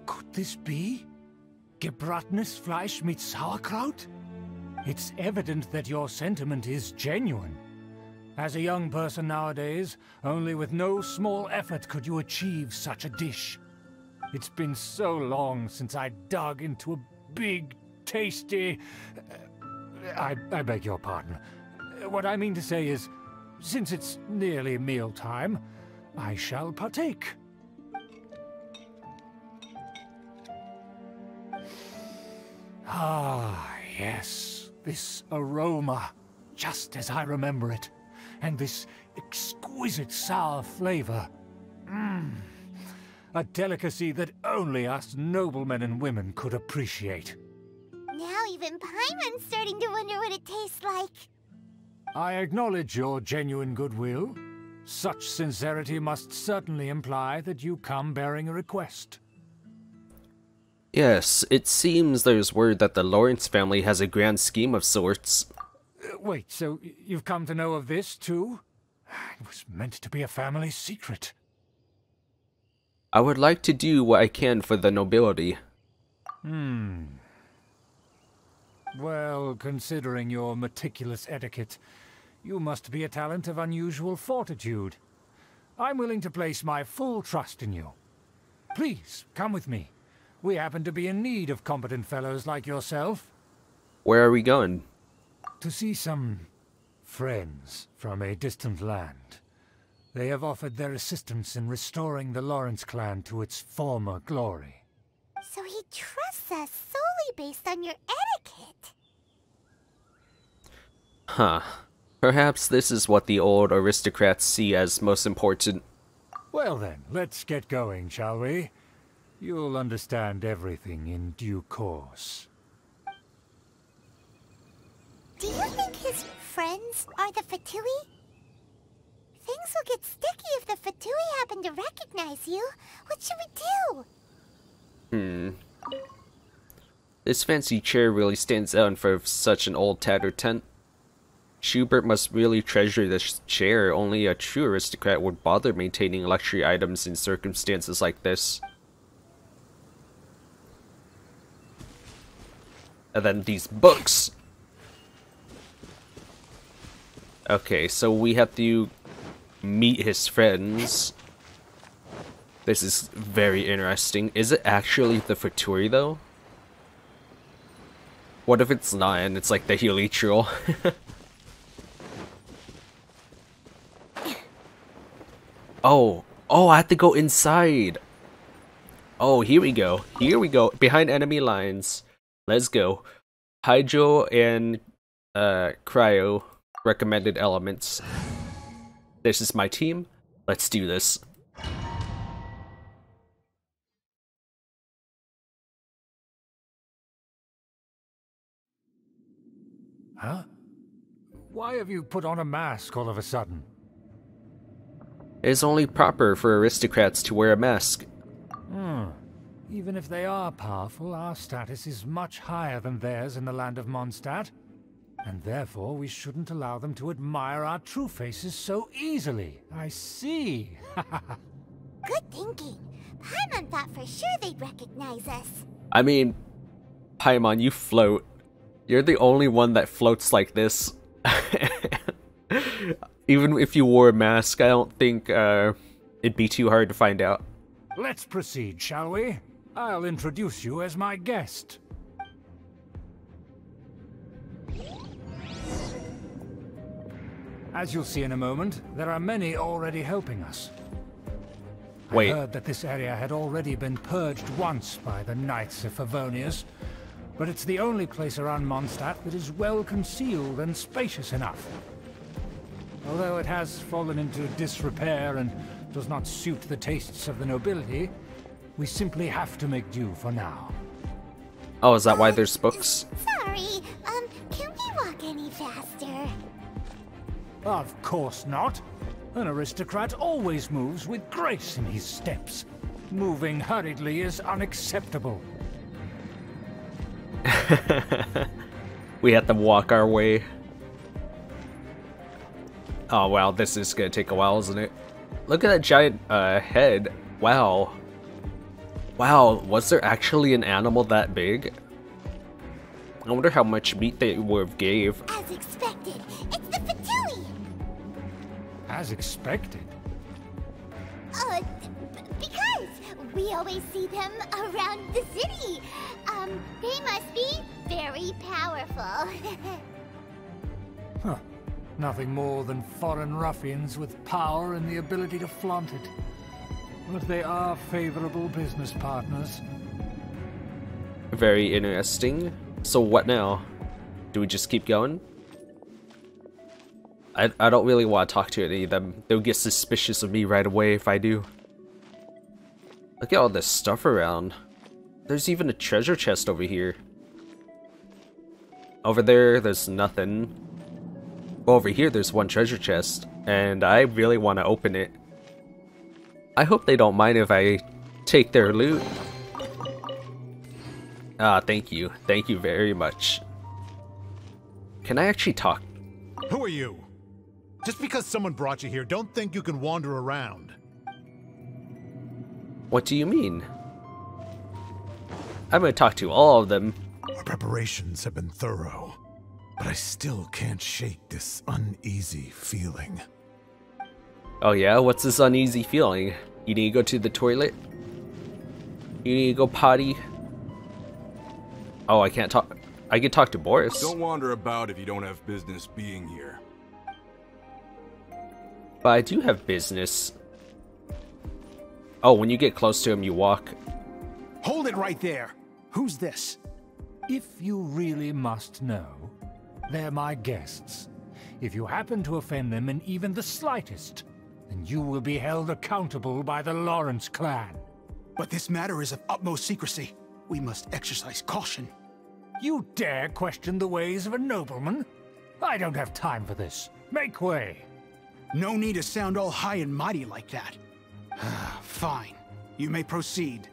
Could this be? Gebratenes Fleisch mit Sauerkraut? It's evident that your sentiment is genuine. As a young person nowadays, only with no small effort could you achieve such a dish. It's been so long since I dug into a big, tasty... I beg your pardon. What I mean to say is, since it's nearly mealtime, I shall partake. Ah, yes, this aroma, just as I remember it, and this exquisite sour flavor. A delicacy that only us noblemen and women could appreciate. Now even Paimon's starting to wonder what it tastes like. I acknowledge your genuine goodwill. Such sincerity must certainly imply that you come bearing a request. Yes, it seems there's word that the Lawrence family has a grand scheme of sorts. Wait, so you've come to know of this, too? It was meant to be a family secret. I would like to do what I can for the nobility. Well, considering your meticulous etiquette, you must be a talent of unusual fortitude. I'm willing to place my full trust in you. Please, come with me. We happen to be in need of competent fellows like yourself. Where are we going? To see some friends from a distant land. They have offered their assistance in restoring the Lawrence clan to its former glory. So he trusts us solely based on your etiquette. Huh. Perhaps this is what the old aristocrats see as most important. Well then, let's get going, shall we? You'll understand everything in due course. Do you think his friends are the Fatui? Things will get sticky if the Fatui happen to recognize you. What should we do? This fancy chair really stands out in front of such an old tattered tent. Schubert must really treasure this chair. Only a true aristocrat would bother maintaining luxury items in circumstances like this. And then these books! Okay, so we have to meet his friends. This is very interesting. Is it actually the Fatui, though? What if it's not and it's like the Helitral? Oh, I have to go inside. Oh, here we go. Here we go. Behind enemy lines. Let's go. Hydro and Cryo recommended elements. This is my team. Let's do this. Huh? Why have you put on a mask all of a sudden? It is only proper for aristocrats to wear a mask. Even if they are powerful, our status is much higher than theirs in the land of Mondstadt. And therefore, we shouldn't allow them to admire our true faces so easily. I see. Good thinking. Paimon thought for sure they'd recognize us. I mean, Paimon, you float. You're the only one that floats like this. Even if you wore a mask, I don't think it'd be too hard to find out. Let's proceed, shall we? I'll introduce you as my guest. As you'll see in a moment, there are many already helping us. Wait. I heard that this area had already been purged once by the Knights of Favonius, but it's the only place around Mondstadt that is well concealed and spacious enough. Although it has fallen into disrepair and does not suit the tastes of the nobility, we simply have to make do for now. Oh, is that why there's books? Sorry, can we walk any faster? Of course not. An aristocrat always moves with grace in his steps. Moving hurriedly is unacceptable. We have to walk our way. Oh wow, this is gonna take a while, isn't it? Look at that giant head. Wow. Wow, was there actually an animal that big? I wonder how much meat they would have gave. As expected, it's the Fatui! As expected? Because we always see them around the city. They must be very powerful. Huh. Nothing more than foreign ruffians with power and the ability to flaunt it. But they are favorable business partners. Very interesting. So what now? Do we just keep going? I don't really want to talk to any of them. They'll get suspicious of me right away if I do. Look at all this stuff around. There's even a treasure chest over here. Over there, there's nothing. Over here, there's one treasure chest, and I really want to open it. I hope they don't mind if I take their loot. Ah, thank you. Thank you very much. Can I actually talk? Who are you? Just because someone brought you here, don't think you can wander around. What do you mean? I'm gonna talk to all of them. Our preparations have been thorough, but I still can't shake this uneasy feeling. Oh yeah? What's this uneasy feeling? You need to go to the toilet? You need to go potty? Oh, I can't talk. I can talk to Boris. Don't wander about if you don't have business being here. But I do have business. Oh, when you get close to him, you walk. Hold it right there! Who's this? If you really must know, they're my guests. If you happen to offend them in even the slightest, then you will be held accountable by the Lawrence clan. But this matter is of utmost secrecy. We must exercise caution. You dare question the ways of a nobleman? I don't have time for this. Make way. No need to sound all high and mighty like that. Fine. You may proceed.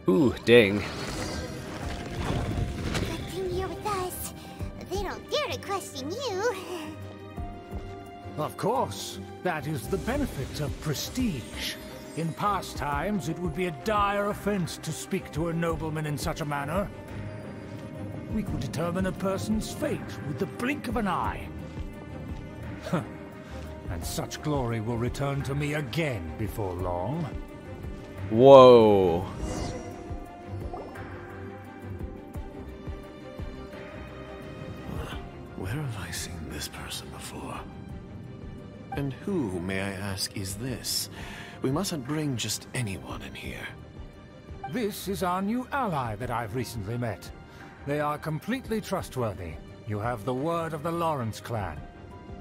Ooh, dang. Good thing you're with us. They don't dare to question you. Of course. That is the benefit of prestige. In past times, it would be a dire offense to speak to a nobleman in such a manner. We could determine a person's fate with the blink of an eye. Huh. And such glory will return to me again before long. Whoa. Where have I seen this person before? And who, may I ask, is this? We mustn't bring just anyone in here. This is our new ally that I've recently met. They are completely trustworthy. You have the word of the Lawrence clan.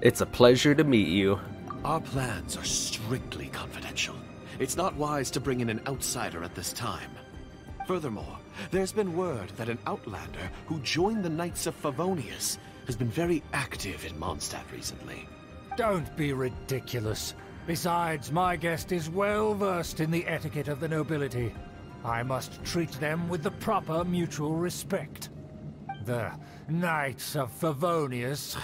It's a pleasure to meet you. Our plans are strictly confidential. It's not wise to bring in an outsider at this time. Furthermore, there's been word that an outlander who joined the Knights of Favonius has been very active in Mondstadt recently. Don't be ridiculous. Besides, my guest is well versed in the etiquette of the nobility. I must treat them with the proper mutual respect. The Knights of Favonius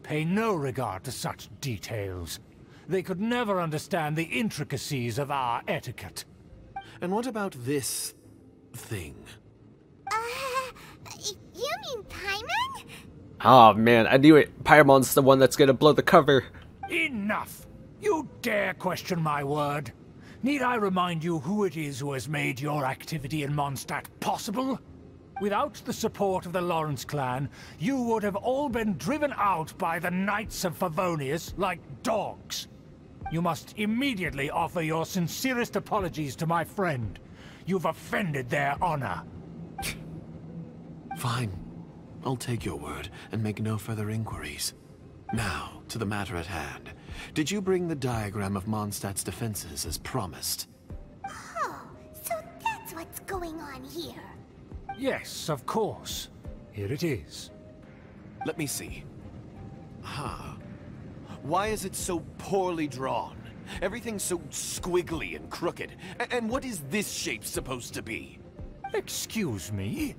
pay no regard to such details. They could never understand the intricacies of our etiquette. And what about this thing? You mean Paimon? Oh man, I knew it. Paimon's the one that's gonna blow the cover. Enough! You dare question my word? Need I remind you who it is who has made your activity in Mondstadt possible? Without the support of the Lawrence clan, you would have all been driven out by the Knights of Favonius like dogs. You must immediately offer your sincerest apologies to my friend. You've offended their honor. Fine. I'll take your word and make no further inquiries. Now, to the matter at hand. Did you bring the diagram of Mondstadt's defenses as promised? Oh, so that's what's going on here. Yes, of course. Here it is. Let me see. Why is it so poorly drawn? Everything's so squiggly and crooked. And what is this shape supposed to be? Excuse me?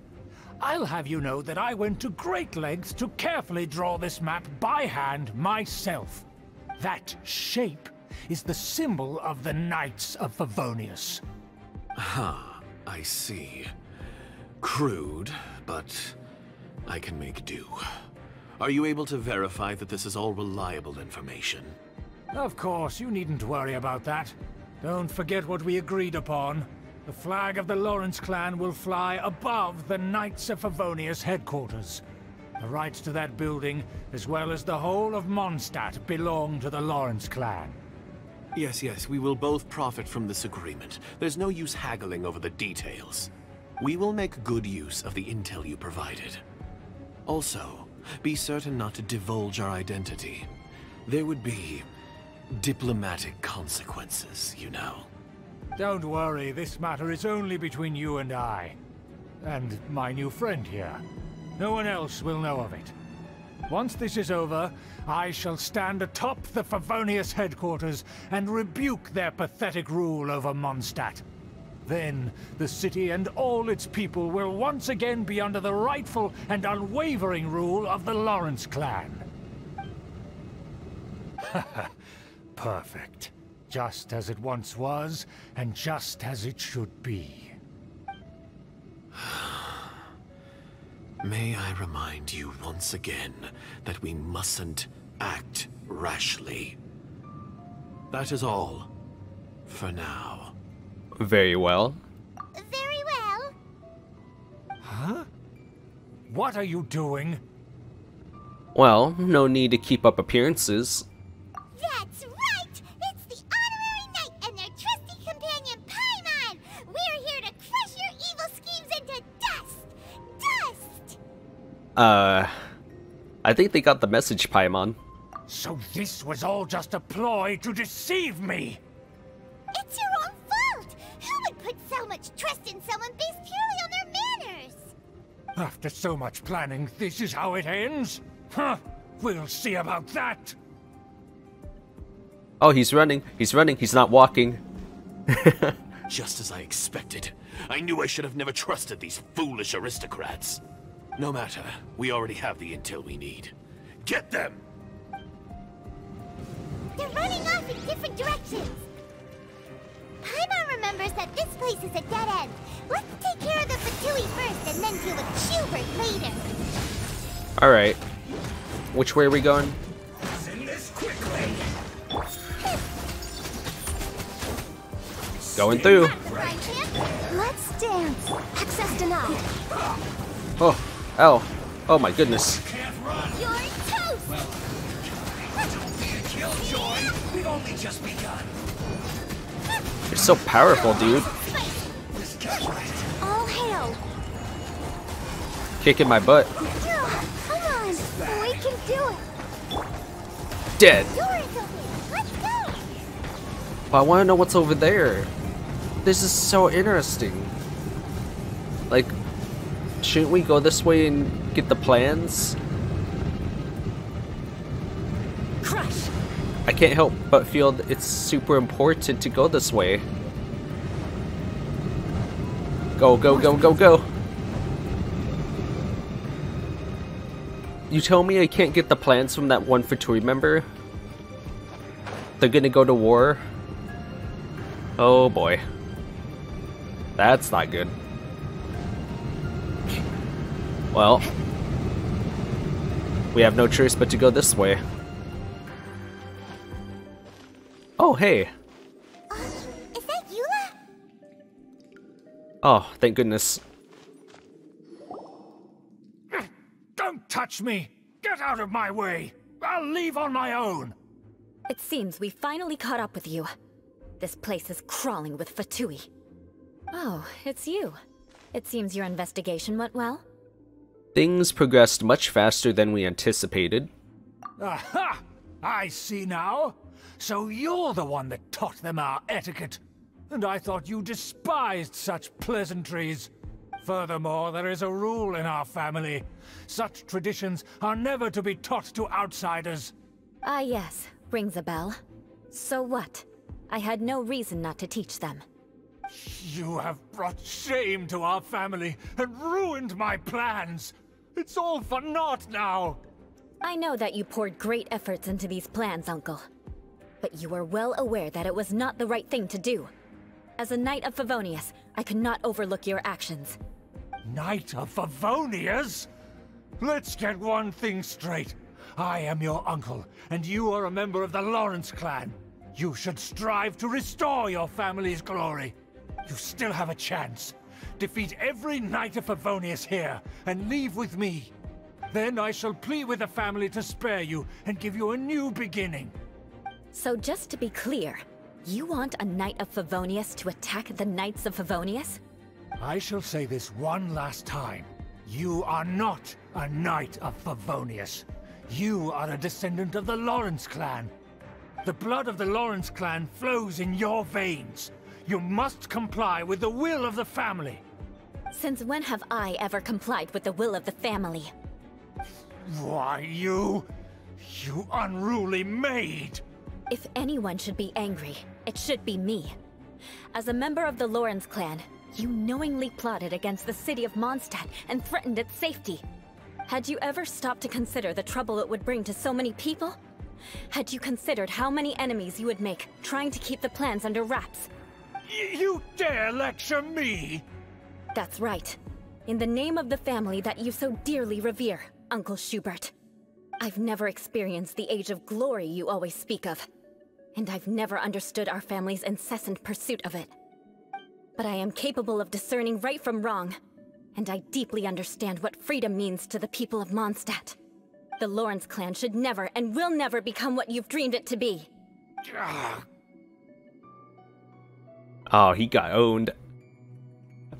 I'll have you know that I went to great lengths to carefully draw this map by hand myself. That shape is the symbol of the Knights of Favonius. I see. Crude, but I can make do. Are you able to verify that this is all reliable information? Of course, you needn't worry about that. Don't forget what we agreed upon. The flag of the Lawrence clan will fly above the Knights of Favonius headquarters. The rights to that building, as well as the whole of Mondstadt, belong to the Lawrence clan. Yes, we will both profit from this agreement. There's no use haggling over the details. We will make good use of the intel you provided. Also, be certain not to divulge our identity. There would be diplomatic consequences, you know. Don't worry, this matter is only between you and I. And my new friend here. No one else will know of it. Once this is over, I shall stand atop the Favonius headquarters and rebuke their pathetic rule over Mondstadt. Then, the city and all its people will once again be under the rightful and unwavering rule of the Lawrence clan. Perfect. Just as it once was, and just as it should be. May I remind you once again that we mustn't act rashly. That is all, for now. Very well. Very well. Huh? What are you doing? Well, no need to keep up appearances. That's right! It's the Honorary Knight and their trusty companion, Paimon! We're here to crush your evil schemes into dust! Dust! I think they got the message, Paimon. So this was all just a ploy to deceive me! It's your own fault! Who would put so much trust in someone based purely on their manners? After so much planning, this is how it ends? Huh, we'll see about that! Oh, he's running, he's not walking. Just as I expected. I knew I should have never trusted these foolish aristocrats. No matter, we already have the intel we need. Get them! They're running off in different directions. Paimon remembers that this place is a dead end. Let's take care of the Fatui first and then deal with Schubert later. Alright. Which way are we going? Send this quickly. Going through. Let's dance. Access denied. Oh, ow. Oh my goodness. Can't run. You're toast! Well, don't be a killjoy. We've only just begun. You're so powerful, dude. This guy's right. All hail. Kicking my butt. Come on. We can do it. Dead. Doors open. Let's go! But I want to know what's over there. This is so interesting. Like, shouldn't we go this way and get the plans? Crush. I can't help but feel that it's super important to go this way. Go, go, go, go, go! You tell me I can't get the plans from that one Fatui member? They're gonna go to war? Oh boy. That's not good. Well, we have no choice but to go this way. Oh, hey. Is that Eula? Oh, thank goodness. Don't touch me! Get out of my way! I'll leave on my own! It seems we finally caught up with you. This place is crawling with Fatui. Oh, it's you. It seems your investigation went well. Things progressed much faster than we anticipated. Aha! I see now. So you're the one that taught them our etiquette. And I thought you despised such pleasantries. Furthermore, there is a rule in our family. Such traditions are never to be taught to outsiders. Ah, yes. Rings a bell. So what? I had no reason not to teach them. You have brought shame to our family and ruined my plans. It's all for naught now. I know that you poured great efforts into these plans, Uncle. But you were well aware that it was not the right thing to do. As a Knight of Favonius, I could not overlook your actions. Knight of Favonius? Let's get one thing straight. I am your uncle, and you are a member of the Lawrence clan. You should strive to restore your family's glory. You still have a chance. Defeat every Knight of Favonius here, and leave with me. Then I shall plead with the family to spare you, and give you a new beginning. So just to be clear, you want a Knight of Favonius to attack the Knights of Favonius? I shall say this one last time. You are not a Knight of Favonius. You are a descendant of the Lawrence clan. The blood of the Lawrence clan flows in your veins. You must comply with the will of the family. Since when have I ever complied with the will of the family? Why, you unruly maid! If anyone should be angry, it should be me. As a member of the Lawrence clan, you knowingly plotted against the city of Mondstadt and threatened its safety. Had you ever stopped to consider the trouble it would bring to so many people? Had you considered how many enemies you would make trying to keep the plans under wraps? You dare lecture me? That's right. In the name of the family that you so dearly revere, Uncle Schubert. I've never experienced the age of glory you always speak of. And I've never understood our family's incessant pursuit of it. But I am capable of discerning right from wrong. And I deeply understand what freedom means to the people of Mondstadt. The Lawrence clan should never and will never become what you've dreamed it to be. Oh, he got owned.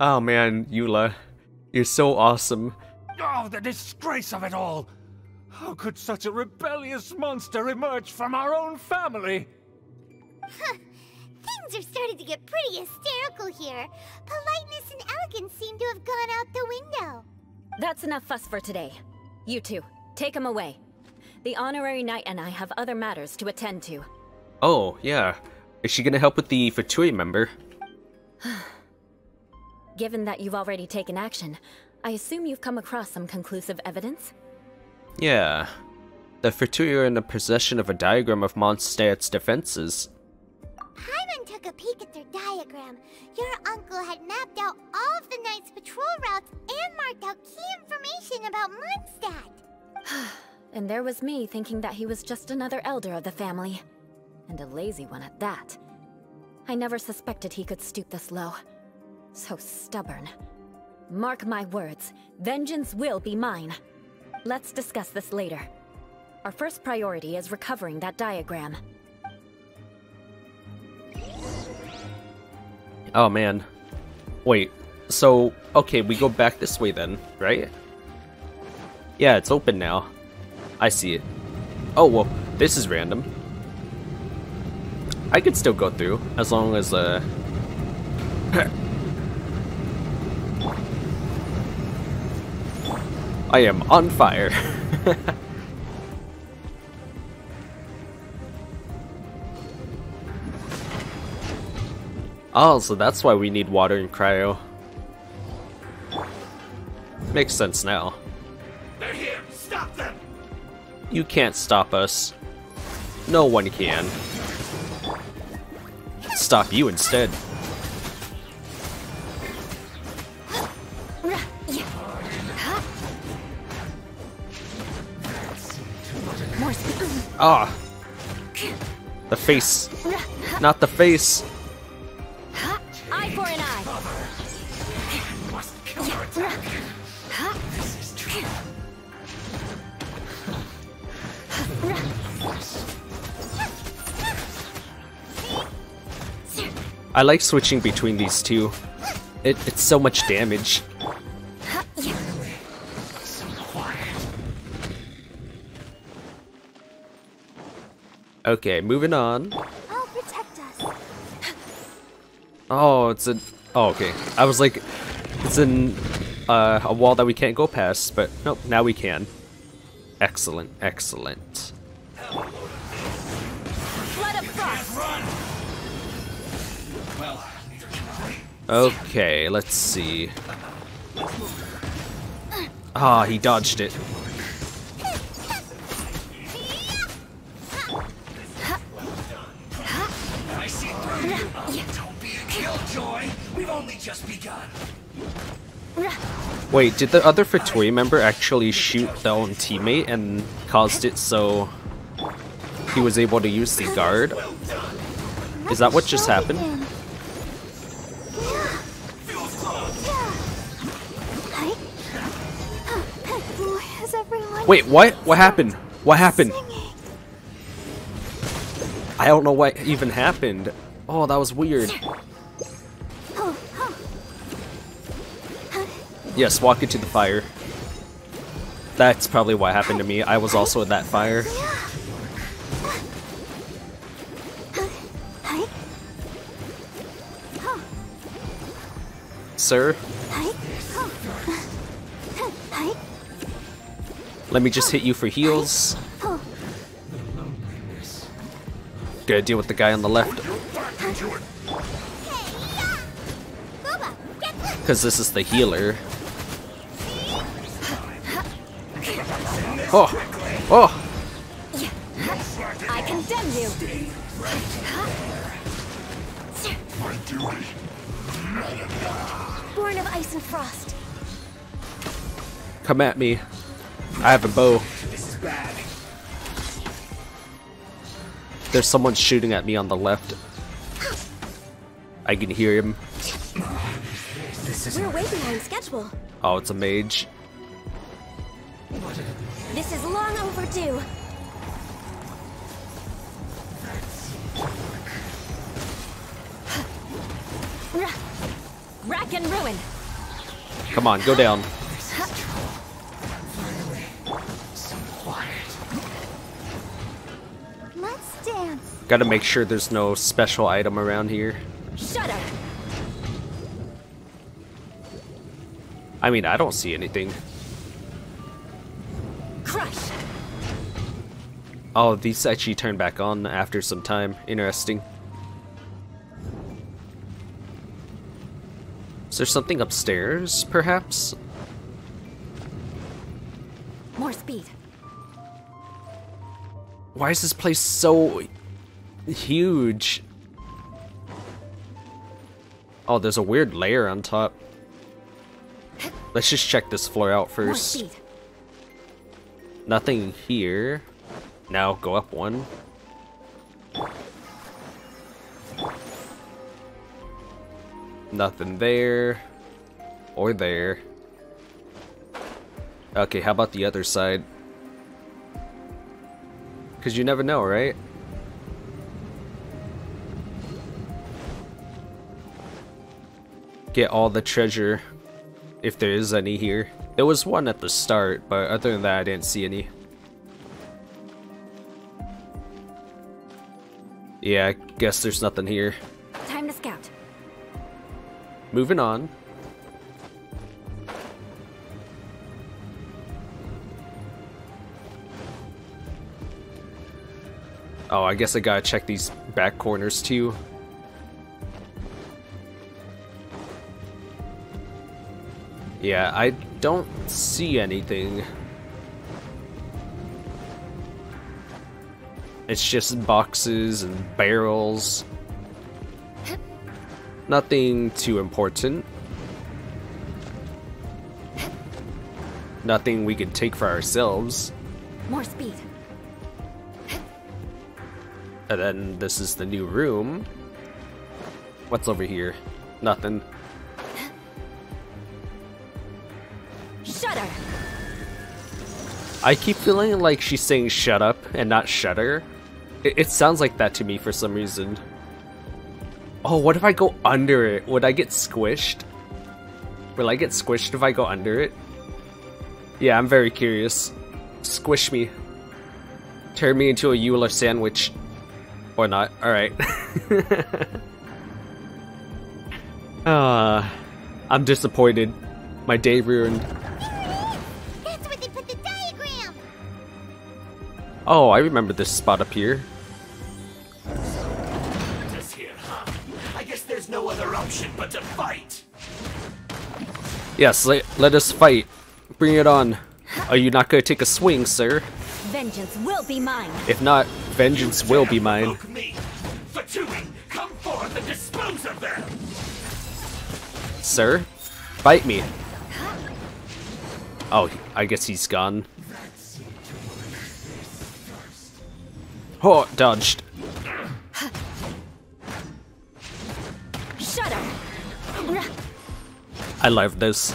Oh man, Eula, you're so awesome. Oh, the disgrace of it all! How could such a rebellious monster emerge from our own family? Things are starting to get pretty hysterical here. Politeness and elegance seem to have gone out the window. That's enough fuss for today. You two, take him away. The honorary knight and I have other matters to attend to. Oh, yeah. Is she gonna help with the Fatui member? Given that you've already taken action, I assume you've come across some conclusive evidence? Yeah. The Fatui are in the possession of a diagram of Mondstadt's defenses. Paimon took a peek at their diagram. Your uncle had mapped out all of the Knight's patrol routes and marked out key information about Mondstadt. And there was me thinking that he was just another elder of the family. And a lazy one at that. I never suspected he could stoop this low. So stubborn. Mark my words, vengeance will be mine. Let's discuss this later. Our first priority is recovering that diagram. Oh man. Wait, so, okay, we go back this way then, right? Yeah, it's open now. I see it. Oh, well, this is random. I could still go through, as long as, I am on fire. Oh, so that's why we need water and cryo. Makes sense now. They're here! Stop them! You can't stop us. No one can. Stop you instead. Ah! The face. Not the face. Eye for an eye. This is true. I like switching between these two. It's so much damage. Okay, moving on. I'll protect us. Oh, it's a... Oh, okay. I was like, it's in a wall that we can't go past, but nope, now we can. Excellent, excellent. Okay, let's see. Ah, he dodged it. I see through you. Don't be a killjoy. We've only just begun. Wait, did the other Fatui member actually shoot their own teammate and caused it so he was able to use the guard? Is that what just happened? Wait, what? What happened? What happened? I don't know what even happened. Oh, that was weird. Yes, walk into the fire. That's probably what happened to me. I was also in that fire. Sir? Let me just hit you for heals. Gotta deal with the guy on the left. Because this is the healer. Oh! Oh! I condemn you. Born of ice and frost. Come at me. I have a bow. There's someone shooting at me on the left. I can hear him. We're way behind schedule. Oh, it's a mage. This is long overdue. Rack and ruin. Come on, go down. Let's dance. Gotta make sure there's no special item around here. Shut up. I mean, I don't see anything. Crush. Oh, these actually turn back on after some time. Interesting. Is there something upstairs, perhaps? More speed. Why is this place so huge? Oh, there's a weird layer on top. Let's just check this floor out first. Nothing here. Now go up one. Nothing there. Or there. Okay, how about the other side? Because you never know, right? Get all the treasure, if there is any here. There was one at the start, but other than that, I didn't see any. Yeah, I guess there's nothing here. Time to scout. Moving on. Oh, I guess I gotta check these back corners too. Yeah, I don't see anything. It's just boxes and barrels. Nothing too important. Nothing we could take for ourselves. More speed. And then this is the new room. What's over here? Nothing. Shudder. I keep feeling like she's saying shut up and not shudder. It sounds like that to me for some reason. Oh, what if I go under it? Would I get squished? Will I get squished if I go under it? Yeah, I'm very curious. Squish me. Turn me into a Eula sandwich. Or not. Alright. I'm disappointed. My day ruined. That's where they put the diagram! Oh, I remember this spot up here. Just here, huh? I guess there's no other option but to fight. Yes, let us fight. Bring it on. Are you not gonna take a swing, sir? Vengeance will be mine. If not, vengeance will be mine. Fatui, come forth and dispose of them. Sir? Fight me. Oh, I guess he's gone. Oh, dodged. Shudder. I love this.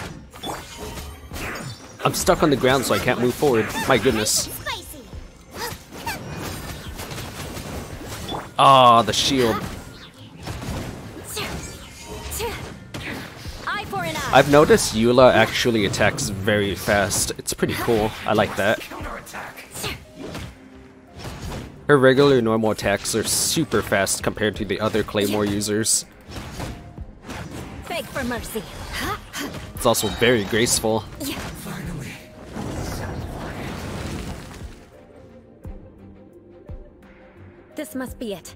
I'm stuck on the ground so I can't move forward. My goodness. Ah, the shield. Eye for an eye. I've noticed Eula actually attacks very fast. It's pretty cool. I like that. Her regular normal attacks are super fast compared to the other Claymore users. Beg for mercy. It's also very graceful. This must be it.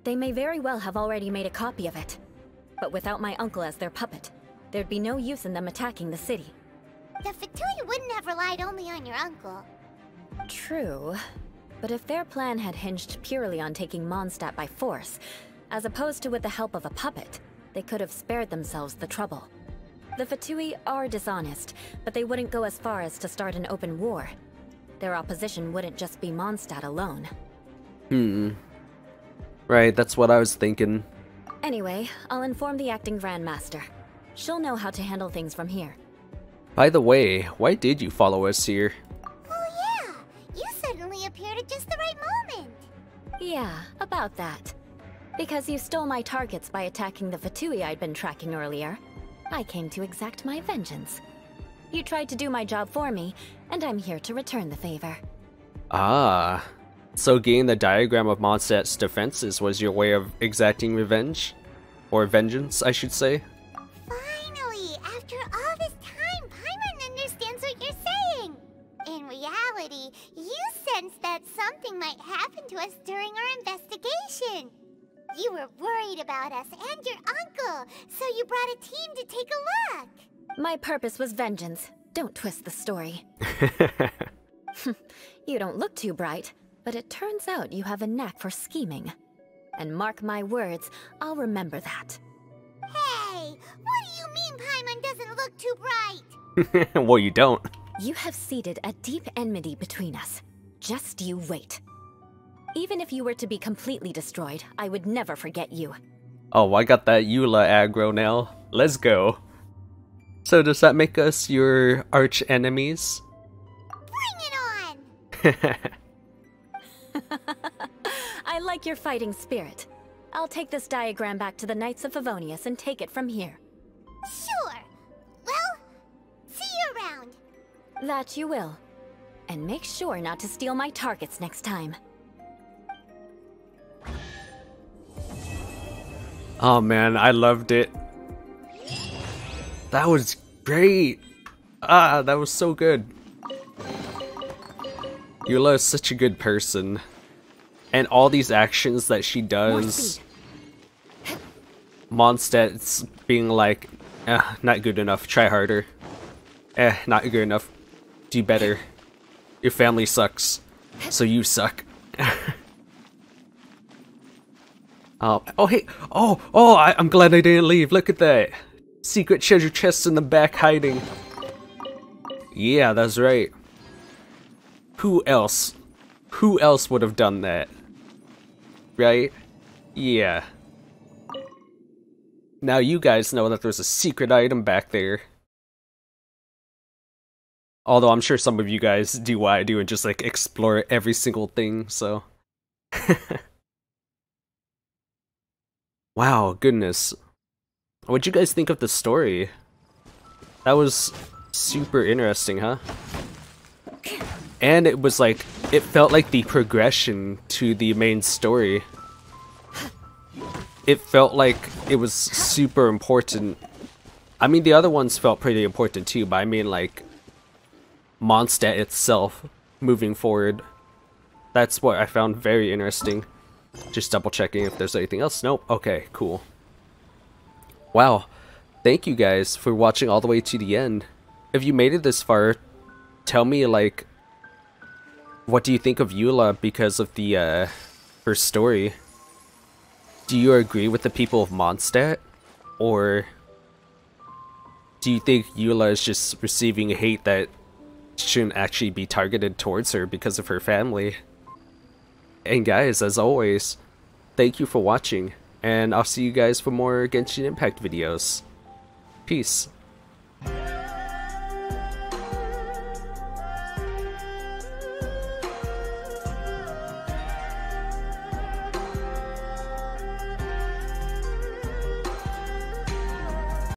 They may very well have already made a copy of it. But without my uncle as their puppet, there'd be no use in them attacking the city. The Fatui wouldn't have relied only on your uncle. True. But if their plan had hinged purely on taking Mondstadt by force, as opposed to with the help of a puppet, they could have spared themselves the trouble. The Fatui are dishonest, but they wouldn't go as far as to start an open war. Their opposition wouldn't just be Mondstadt alone. Right, that's what I was thinking. Anyway, I'll inform the acting Grandmaster. She'll know how to handle things from here. By the way, why did you follow us here? Oh yeah, you suddenly appeared at just the right moment. Yeah, about that. Because you stole my targets by attacking the Fatui I'd been tracking earlier, I came to exact my vengeance. You tried to do my job for me, and I'm here to return the favor. Ah. So getting the diagram of Mondstadt's defenses was your way of exacting revenge? Or vengeance, I should say. Finally, after all this time, Paimon understands what you're saying. In reality, you sensed that something might happen to us during our investigation. You were worried about us and your uncle, so you brought a team to take a look. My purpose was vengeance. Don't twist the story. You don't look too bright, but it turns out you have a knack for scheming. And mark my words, I'll remember that. Hey, what do you mean Paimon doesn't look too bright? Well, you don't. You have seeded a deep enmity between us. Just you wait. Even if you were to be completely destroyed, I would never forget you. Oh, I got that Eula aggro now. Let's go. So does that make us your arch enemies? Bring it on! I like your fighting spirit. I'll take this diagram back to the Knights of Favonius and take it from here. Sure. Well, see you around. That you will. And make sure not to steal my targets next time. Oh man, I loved it. That was great. Ah, that was so good. Eula is such a good person. And all these actions that she does, Mondstadt's being like, not good enough, try harder. Not good enough. Do better. Your family sucks, so you suck. Oh hey, I'm glad I didn't leave. Look at that. Secret treasure chests in the back hiding. Yeah, that's right. Who else? Who else would have done that? Right? Yeah. Now you guys know that there's a secret item back there. Although I'm sure some of you guys do what I do and just like explore every single thing, so. Wow, goodness. What'd you guys think of the story? That was super interesting, huh? And it was like, it felt like the progression to the main story. It felt like it was super important. I mean, the other ones felt pretty important too, but I mean like Mondstadt itself moving forward. That's what I found very interesting. Just double checking if there's anything else. Nope. Okay, cool. Wow. Thank you guys for watching all the way to the end. If you made it this far, tell me like, what do you think of Eula because of the her story? Do you agree with the people of Mondstadt? Or do you think Eula is just receiving hate that shouldn't actually be targeted towards her because of her family? And guys, as always, thank you for watching, and I'll see you guys for more Genshin Impact videos. Peace.